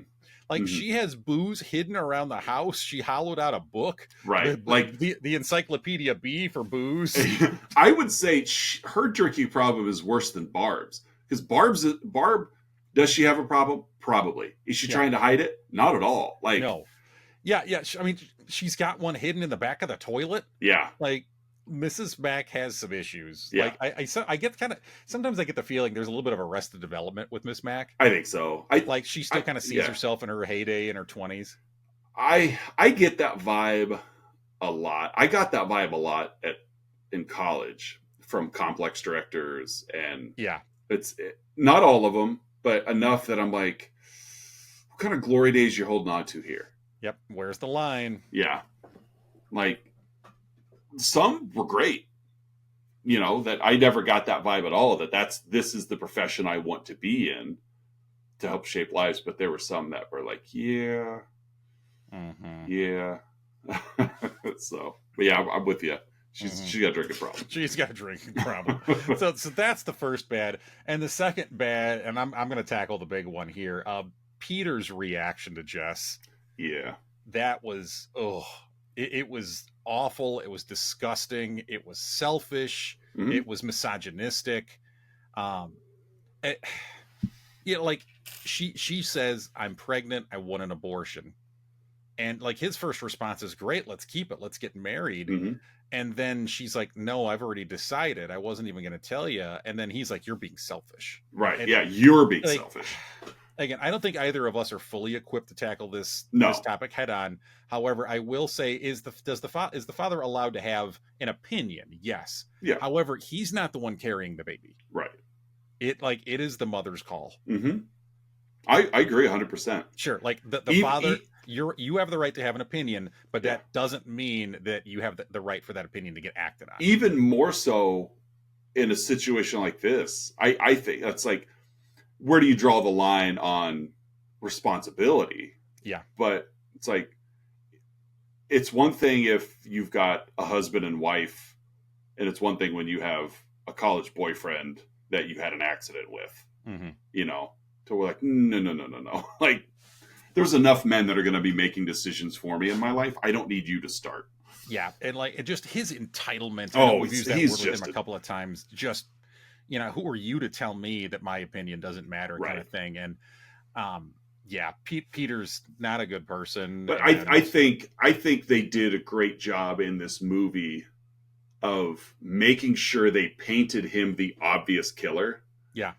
Like, she has booze hidden around the house. She hollowed out a book. Right. Like the Encyclopedia B for booze. I would say her drinking problem is worse than Barb's. Because Barb, does she have a problem? Probably. Is she trying to hide it? Not at all. Like, no. Yeah. I mean, she's got one hidden in the back of the toilet. Yeah. Like, Mrs. Mack has some issues. Yeah. Like, I get sometimes I get the feeling there's a little bit of Arrested Development with Miss Mack. I think so. Like, she still kind of sees herself in her heyday in her 20s. I get that vibe a lot. I got that vibe a lot in college from complex directors, and it's not all of them, but enough that I'm like, what kind of glory days you're holding on to here? Yep. Where's the line? Yeah. Like, some were great, that I never got that vibe at all, this is the profession I want to be in to help shape lives. But there were some that were like, yeah. So, but yeah, I'm with you. She's got a drinking problem. She's got a drinking problem. so that's the first bad. And the second bad, and I'm going to tackle the big one here. Peter's reaction to Jess. Yeah. That was, it was awful. It was disgusting. It was selfish. Mm-hmm. It was misogynistic. Like she says, I'm pregnant. I want an abortion. And like, his first response is, great, let's keep it. Let's get married. Mm-hmm. And then she's like, no, I've already decided. I wasn't even going to tell you. And then he's like, you're being selfish. Right. And, yeah. You're being selfish. Again, I don't think either of us are fully equipped to tackle this topic head on. However, I will say, is the father allowed to have an opinion? Yes. Yeah. However, he's not the one carrying the baby. Right. It is the mother's call. Mm-hmm. I agree 100%. Sure. Like the father, you have the right to have an opinion, but that doesn't mean that you have the right for that opinion to get acted on. Even more so in a situation like this, I think that's like, where do you draw the line on responsibility? Yeah. But it's like, it's one thing if you've got a husband and wife, and it's one thing when you have a college boyfriend that you had an accident with, to we're like, no. Like, there's enough men that are going to be making decisions for me in my life. I don't need you to start. Yeah. And like, just his entitlement. We've used that word with him a couple of times. Just, who are you to tell me that my opinion doesn't matter, kind of thing. And, Peter's not a good person. But I think they did a great job in this movie of making sure they painted him the obvious killer. Yeah.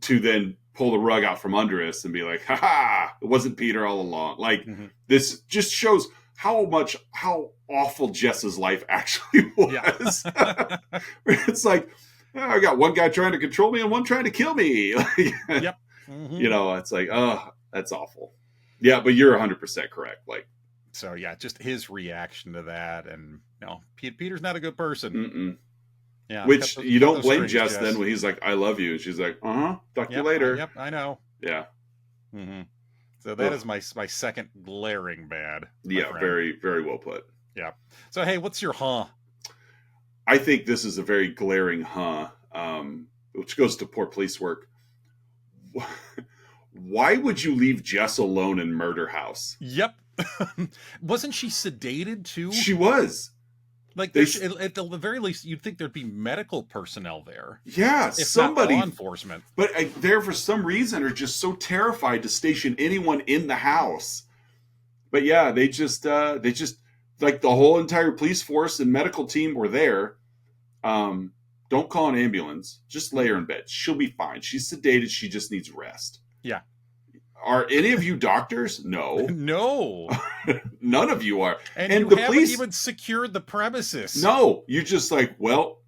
To then pull the rug out from under us and be like, ha, it wasn't Peter all along. Like, this just shows how awful Jess's life actually was. Yeah. It's like, I got one guy trying to control me and one trying to kill me. Yep. It's like, oh, that's awful. Yeah, but you're 100% correct. Like, so yeah, just his reaction to that, and Peter's not a good person. Mm-mm. Yeah, which you don't blame Jess then when he's like, "I love you," and she's like, talk to you later." Yep, I know. Yeah. Mm-hmm. So that is my second glaring bad. Yeah, very, very well put. Yeah. So hey, what's your I think this is a very glaring which goes to poor police work. Why would you leave Jess alone in Murder House? Yep. Wasn't she sedated too? She was. Like, at the very least, you'd think there'd be medical personnel there. Yeah, somebody. Not law enforcement. But there, for some reason, are just so terrified to station anyone in the house. But yeah, they just like, the whole entire police force and medical team were there. Don't call an ambulance. Just lay her in bed. She'll be fine. She's sedated. She just needs rest. Yeah. Are any of you doctors? No. No. None of you are. And you haven't even secured the premises. No. You're just like, well,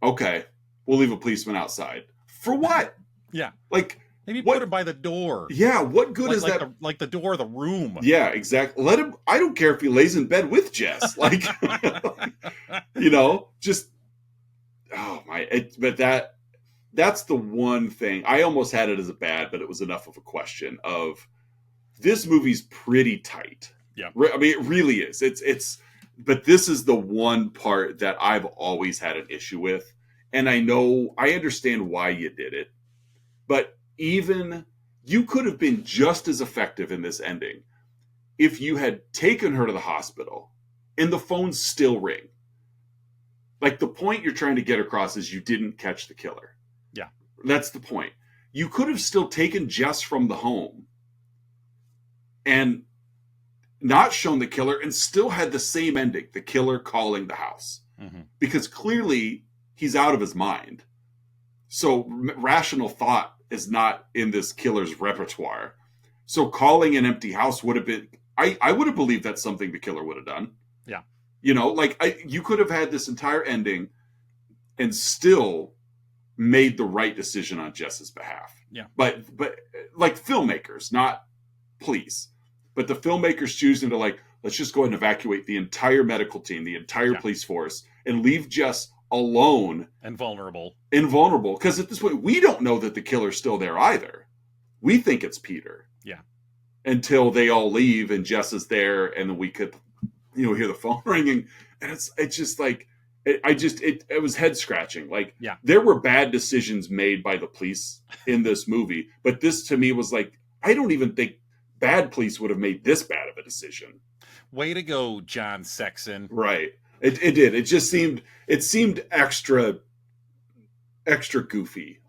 okay, we'll leave a policeman outside. For what? Yeah. Like, maybe put him by the door. Yeah, what good is that? Like the door of the room. Yeah, exactly. Let him. I don't care if he lays in bed with Jess. Like, just oh my. But that's the one thing. I almost had it as a bad, but it was enough of a question of this movie's pretty tight. Yeah, I mean, it really is. It's. But this is the one part that I've always had an issue with, and I understand why you did it, but even you could have been just as effective in this ending if you had taken her to the hospital and the phones still ring. Like, the point you're trying to get across is you didn't catch the killer. Yeah. That's the point. You could have still taken Jess from the home and not shown the killer and still had the same ending, the killer calling the house. Mm-hmm. Because clearly he's out of his mind. So rational thought is not in this killer's repertoire. So calling an empty house would have been... I would have believed that's something the killer would have done. Yeah. You could have had this entire ending and still made the right decision on Jess's behalf. Yeah. But like filmmakers, not police. But the filmmakers choosing to let's just go ahead and evacuate the entire medical team, the entire police force, and leave Jess alone. And vulnerable. Because at this point, we don't know that the killer's still there either. We think it's Peter. Yeah. Until they all leave and Jess is there, and then we could, hear the phone ringing. And it's just like, it was head scratching. There were bad decisions made by the police in this movie, but this to me was like, I don't even think bad police would have made this bad of a decision. Way to go, John Sexton. Right. It did. It just seemed extra goofy.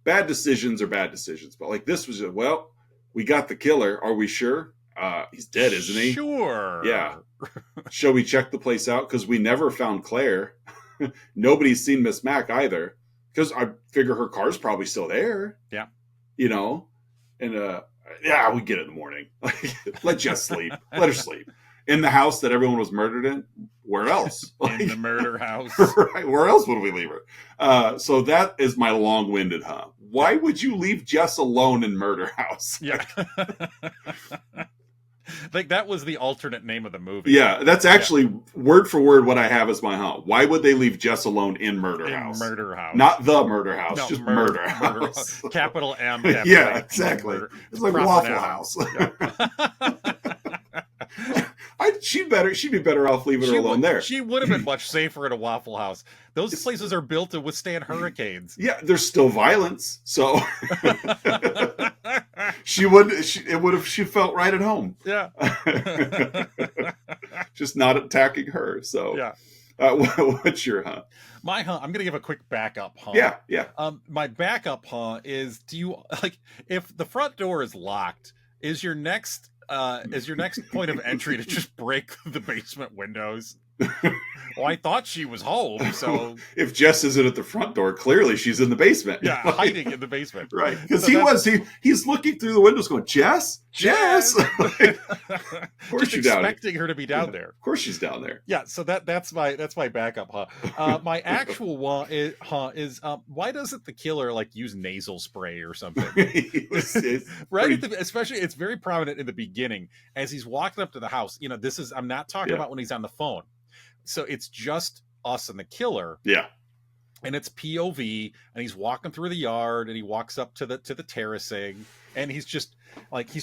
Bad decisions are bad decisions. But this was we got the killer. Are we sure? He's dead, isn't he? Sure. Yeah. Shall we check the place out? Because we never found Claire. Nobody's seen Miss Mac either. Because I figure her car's probably still there. Yeah. And we get it in the morning. Let Jess sleep. Let her sleep. In the house that everyone was murdered in? Where else? In the murder house. Right. Where else would we leave her? So that is my long-winded Why would you leave Jess alone in murder house? Yeah. That was the alternate name of the movie. Yeah, that's actually word for word what I have as my Why would they leave Jess alone in murder house? Murder house. Not the murder house, no, just murder house. Murder house. Capital M. Capital Yeah, A, exactly. Murder. It's like Waffle House. Yeah. She'd be better off leaving her alone there. She would have been much safer in a Waffle House. Those places are built to withstand hurricanes. Yeah, there's still violence, so she felt right at home. Yeah. Just not attacking her. So yeah. What's your My I'm gonna give a quick backup Yeah. My backup is, do you if the front door is locked, is your next point of entry to just break the basement windows? Well, I thought she was home, so if Jess isn't at the front door, clearly she's in the basement. Yeah, hiding in the basement. Right. Because he's looking through the windows going, Jess? Of course she's expecting her to be down there. Of course she's down there. Yeah, so that's my backup, my actual one is why doesn't the killer use nasal spray or something? Right, especially it's very prominent in the beginning as he's walking up to the house. I'm not talking about when he's on the phone. So it's just us and the killer. Yeah. And it's POV, and he's walking through the yard, and he walks up to the terracing, and he's just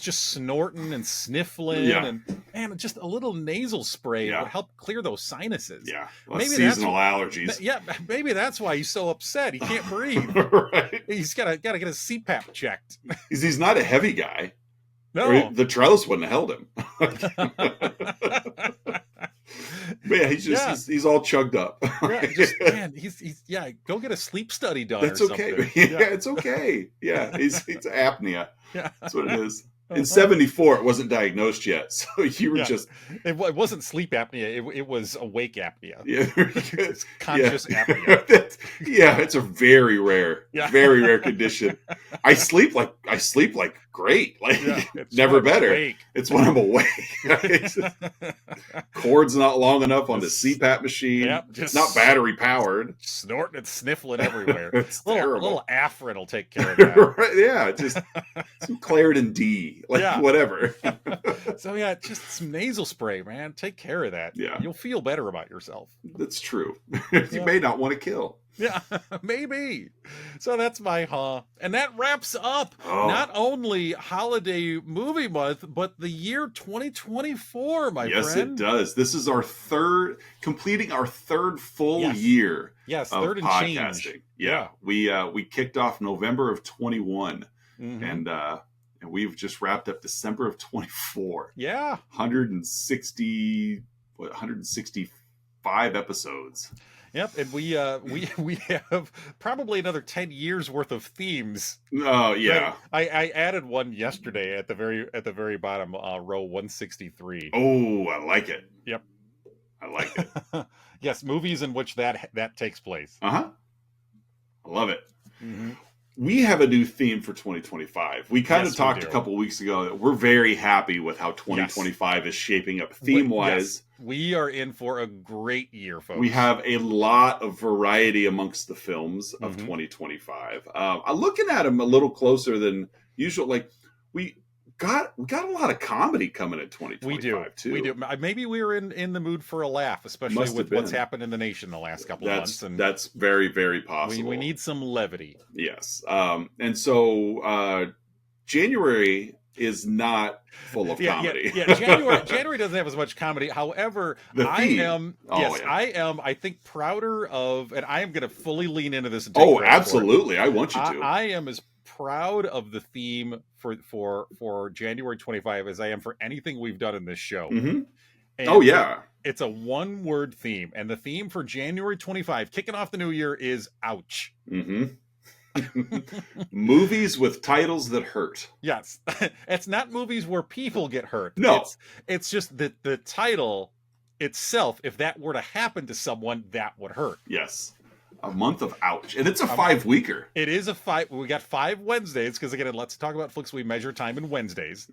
snorting and sniffling, and just a little nasal spray would help clear those sinuses. Yeah, maybe seasonal allergies. Yeah, maybe that's why he's so upset. He can't breathe. Right. He's gotta get his CPAP checked. He's not a heavy guy. No, the trellis wouldn't have held him. But yeah, he's all chugged up. He's go get a sleep study done. That's or okay. Something. Yeah, it's okay. Yeah, he's apnea. Yeah. That's what it is. In 74, it wasn't diagnosed yet, so you were just... It wasn't sleep apnea, it was awake apnea. Yeah. It's conscious apnea. Yeah, it's a very rare condition. I sleep like great. Like, never better. Awake. It's when I'm awake. Cord's not long enough on the CPAP machine. Yep, it's not battery powered. Snorting and sniffling everywhere. It's terrible. Little Afrin will take care of that. Right, yeah, just some Claritin D, whatever. So just some nasal spray, man. Take care of that. Yeah, you'll feel better about yourself. That's true. You may not want to kill. Yeah, maybe. So that's my and that wraps up not only holiday movie month, but the year 2024, my friend. Yes, it does. This is completing our third full year. Yes, of third and podcasting. change. Yeah, we kicked off November of 21, and we've just wrapped up December of 24. Yeah, 165 episodes. Yep, and we have probably another 10 years worth of themes. Oh yeah, I added one yesterday at the very bottom, row 163. Oh, I like it. Yep, I like it. Yes, movies in which that takes place. I love it. We have a new theme for 2025. We kind of talked a couple weeks ago that we're very happy with how 2025 is shaping up theme-wise. Yes. We are in for a great year, folks. We have a lot of variety amongst the films of 2025. I'm looking at them a little closer than usual. Like, we got a lot of comedy coming in 2025 too. We do. Maybe we were in the mood for a laugh, especially with what's happened in the nation the last couple of months. And that's very, very possible. We need some levity. Yes. And so January is not full of comedy. January doesn't have as much comedy. However, I am I think prouder of, and I am going to fully lean into this and take credit absolutely. I want you to. I am as proud of the theme for January 25 as I am for anything we've done in this show. And it's a one-word theme, and the theme for January 25, kicking off the new year, is ouch. Movies with titles that hurt. Yes. It's not movies where people get hurt. No. It's just that the title itself, if that were to happen to someone, that would hurt. Yes. A month of ouch. And it's a 5-weeker. It is we got 5 Wednesdays, because again, let's talk about flicks. We measure time in Wednesdays.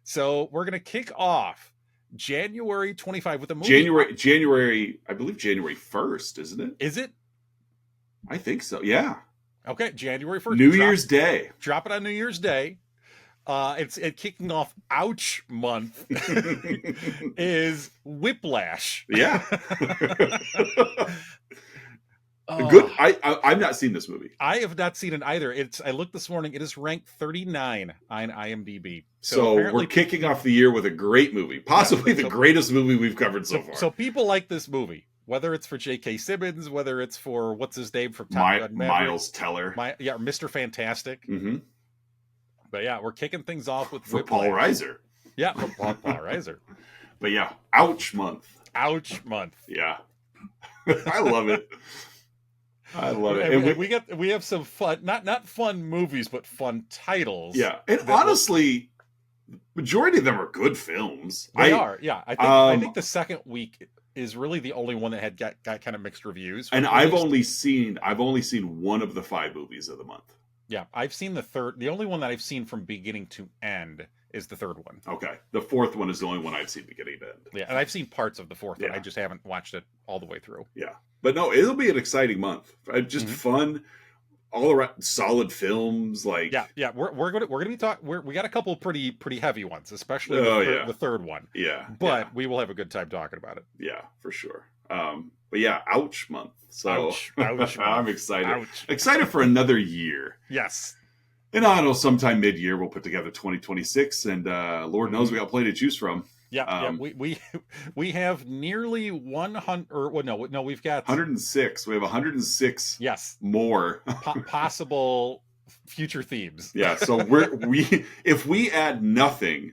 So we're going to kick off January 25 with a movie. January, I believe January 1st, isn't it? Is it? I think so, yeah. Okay, January 1st. New Year's Day. Drop it on New Year's Day. It's kicking off Ouch Month is Whiplash. Yeah. Good. I've not seen this movie. I have not seen it either. I looked this morning. It is ranked 39 on IMDb. So we're kicking off the year with a great movie, possibly the greatest movie we've covered so far. So people like this movie, whether it's for J.K. Simmons, whether it's for what's his name from Top Gun Maverick, Miles Teller, Mr. Fantastic. But yeah, we're kicking things off with for Paul Reiser. Yeah, for Paul Reiser. But yeah, Ouch Month. Ouch Month. Yeah, I love it. I love it. And we have some fun, not fun movies, but fun titles. Yeah, and honestly, majority of them are good films. They are. Yeah, I think the second week is really the only one that got kind of mixed reviews. And I've only seen one of the 5 movies of the month. Yeah, I've seen the third. The only one that I've seen from beginning to end is the third one. Okay, the fourth one is the only one I've seen beginning to end. Yeah, and I've seen parts of the fourth one. I just haven't watched it all the way through. Yeah, but no, it'll be an exciting month. Just fun, all around, solid films. Like we're gonna be talking. We got a couple pretty heavy ones, especially the third one. Yeah, but we will have a good time talking about it. Yeah, for sure. But yeah, Ouch Month. So ouch I'm excited. Excited for another year. Yes. And I know sometime mid-year we'll put together 2026, and Lord knows we got plenty to choose from. Yeah, we have nearly 100. Or well, no, we've got 106. We have 106. Yes, more possible future themes. Yeah, so if we add nothing,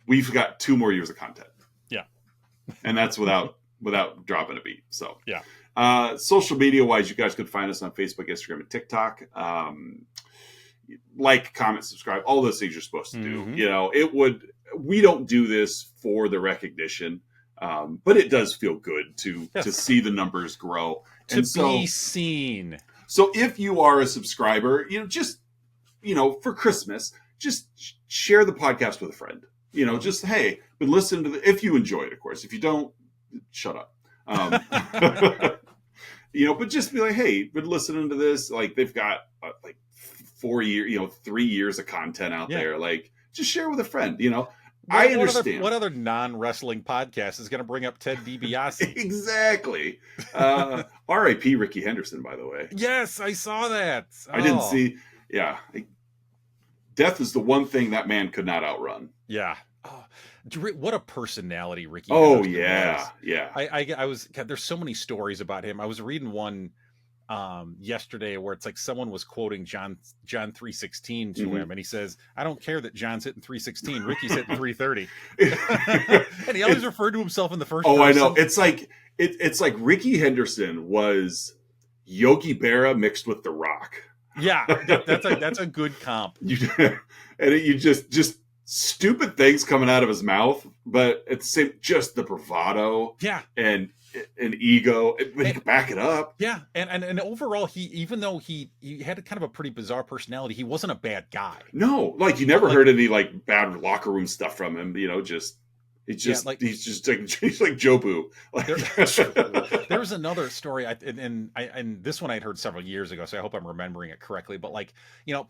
we've got 2 more years of content. Yeah, and that's without dropping a beat. So yeah, social media wise, you guys can find us on Facebook, Instagram, and TikTok. like, comment, subscribe, all those things you're supposed to do. You know, we don't do this for the recognition, but it does feel good to see the numbers grow. To be seen. So if you are a subscriber, just, for Christmas, just share the podcast with a friend. Just, hey, been listening to if you enjoy it, of course. If you don't, shut up. But just be like, hey, been listening to this. Like, they've got 4 years, 3 years of content out there. Like, just share with a friend. I understand. What other non-wrestling podcast is going to bring up Ted DiBiase? Exactly. R.I.P. Ricky Henderson, by the way. Yes, I saw that. I didn't see. Yeah. Death is the one thing that man could not outrun. Yeah. Oh, what a personality Ricky Henderson was. Yeah. I was, God, there's so many stories about him. I was reading one yesterday where it's like someone was quoting John 3:16 to him, and he says, I don't care that John's hitting 3:16, Ricky's hitting 3:30. And he always referred to himself in the first person. I know. It's like Ricky Henderson was Yogi Berra mixed with The Rock. Yeah, that's a good comp. You just stupid things coming out of his mouth, but at the same, just the bravado. Yeah. And ego, but he could back it up. Yeah, and overall, even though he had kind of a pretty bizarre personality, he wasn't a bad guy. No, like, you never heard any bad locker room stuff from him. He's like Jobu. There was another story, and this one I'd heard several years ago, so I hope I'm remembering it correctly. But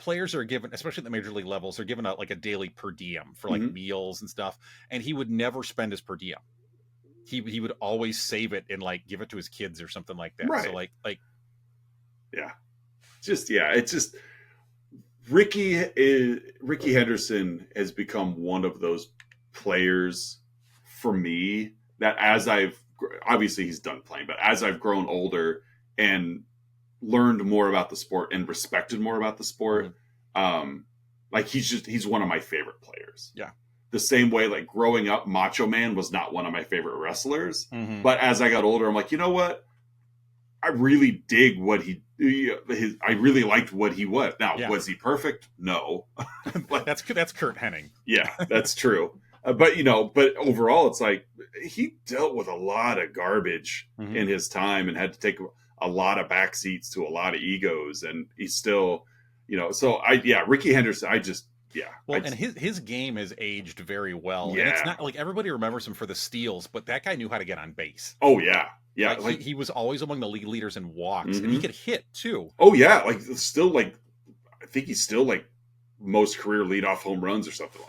players are given, especially at the major league levels, they're given a daily per diem for meals and stuff, and he would never spend his per diem. He would always save it and give it to his kids or something like that. Right. So it's just Ricky Henderson has become one of those players for me that, as obviously he's done playing, but as I've grown older and learned more about the sport and respected more about the sport, he's one of my favorite players. Yeah. The same way, growing up, Macho Man was not one of my favorite wrestlers. But as I got older, I'm like, you know what? I really dig what I really liked what he was. Now, was he perfect? No. That's Kurt Hennig. Yeah, that's true. But overall, it's like he dealt with a lot of garbage in his time and had to take a lot of back seats to a lot of egos. And he's still, Ricky Henderson, and his game has aged very well. Yeah. And it's not everybody remembers him for the steals, but that guy knew how to get on base. Oh, yeah. Yeah. He was always among the league leaders in walks, and he could hit too. Oh, yeah. I think he's still most career leadoff home runs or something.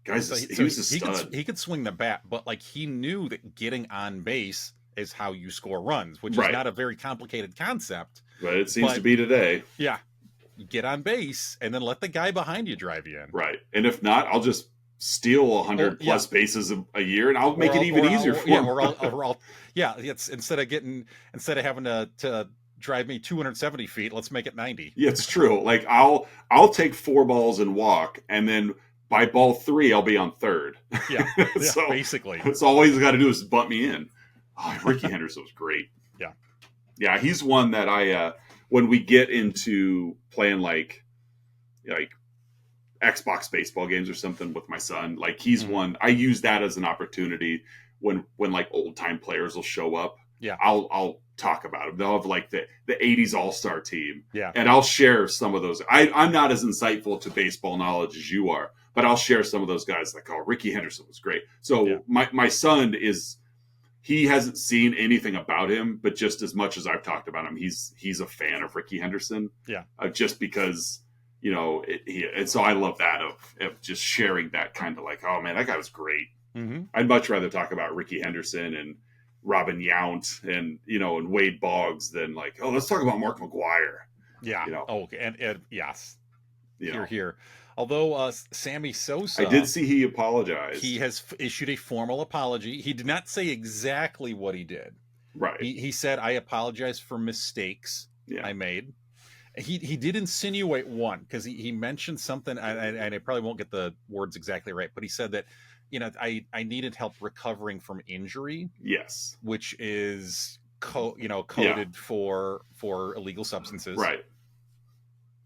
Guys, he was a stud. He could swing the bat, but he knew that getting on base is how you score runs, which is not a very complicated concept. But it seems to be today. Yeah. You get on base and then let the guy behind you drive you in. Right. And if not, I'll just steal 100 plus bases a year, and I'll make it even easier for him. It's instead of having to drive me 270 feet, let's make it 90. Yeah, it's true. I'll take 4 balls and walk, and then by ball 3, I'll be on third. Yeah. So basically, that's all he's got to do is butt me in. Oh, Ricky Henderson was great. Yeah. Yeah, he's one that I when we get into playing like Xbox baseball games or something with my son, he's one. I use that as an opportunity when old time players will show up. Yeah, I'll talk about them. They'll have the 80s All-Star team. Yeah, and I'll share some of those. I'm not as insightful to baseball knowledge as you are, but I'll share some of those guys. Ricky Henderson was great. So my son he hasn't seen anything about him, but just as much as I've talked about him, he's a fan of Ricky Henderson. Yeah, just because. And so I love that of just sharing that kind of oh man, that guy was great. I'd much rather talk about Ricky Henderson and Robin Yount and and Wade Boggs than let's talk about Mark McGwire. Yeah. Okay. And yes. Here. Although Sammy Sosa, I did see he apologized. He has issued a formal apology. He did not say exactly what he did. Right. He said, "I apologize for mistakes I made." He did insinuate one, because he mentioned something, and I probably won't get the words exactly right, but he said that I needed help recovering from injury. Yes, which is coded for illegal substances. Right.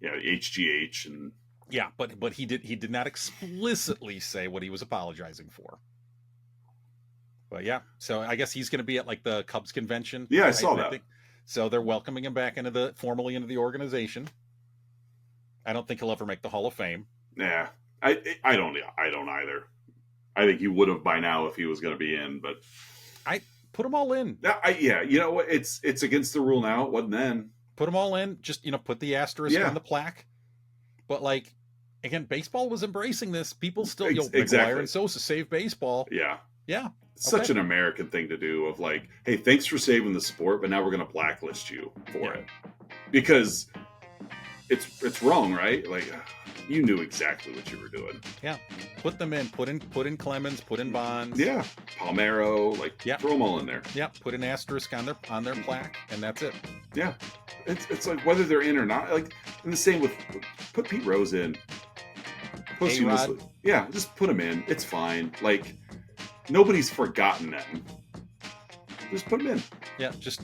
Yeah, HGH and yeah, but he did not explicitly say what he was apologizing for. But yeah, so I guess he's going to be at like the Cubs convention. Yeah, I saw that. I think. So they're welcoming him back formally into the organization. I don't think he'll ever make the Hall of Fame. Yeah, I don't either. I think he would have by now if he was going to be in, but I put them all in. Yeah, you know what? It's against the rule now. It wasn't then. Put them all in. Just put the asterisk on the plaque. But like, again, baseball was embracing this. People still, exactly. McGuire and Sosa save baseball. Yeah. Yeah. Such an American thing to do of like, hey, thanks for saving the sport, but now we're going to blacklist you for it. Because it's wrong, right? Like, you knew exactly what you were doing. Yeah. Put them in. Put in Clemens, put in Bonds. Yeah. Palmeiro, throw them all in there. Yeah. Put an asterisk on their plaque, and that's it. Yeah. It's like whether they're in or not. Like, and the same with put Pete Rose in. A-Rod. Yeah, just put him in. It's fine. Like, nobody's forgotten them. Just put them in. Yeah, just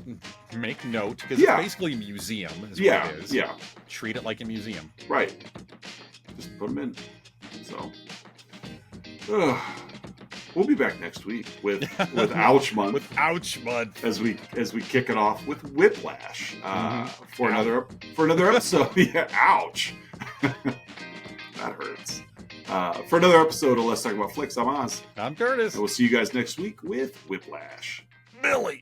make note, because it's basically a museum is what it is. Yeah. Treat it like a museum. Right. Just put them in. So, we'll be back next week with Ouch Month. With Ouch Month. As we kick it off with Whiplash for another episode. Yeah, ouch. That hurts. For another episode of Let's Talk About Flicks, I'm Oz. I'm Curtis. And we'll see you guys next week with Whiplash. Billy.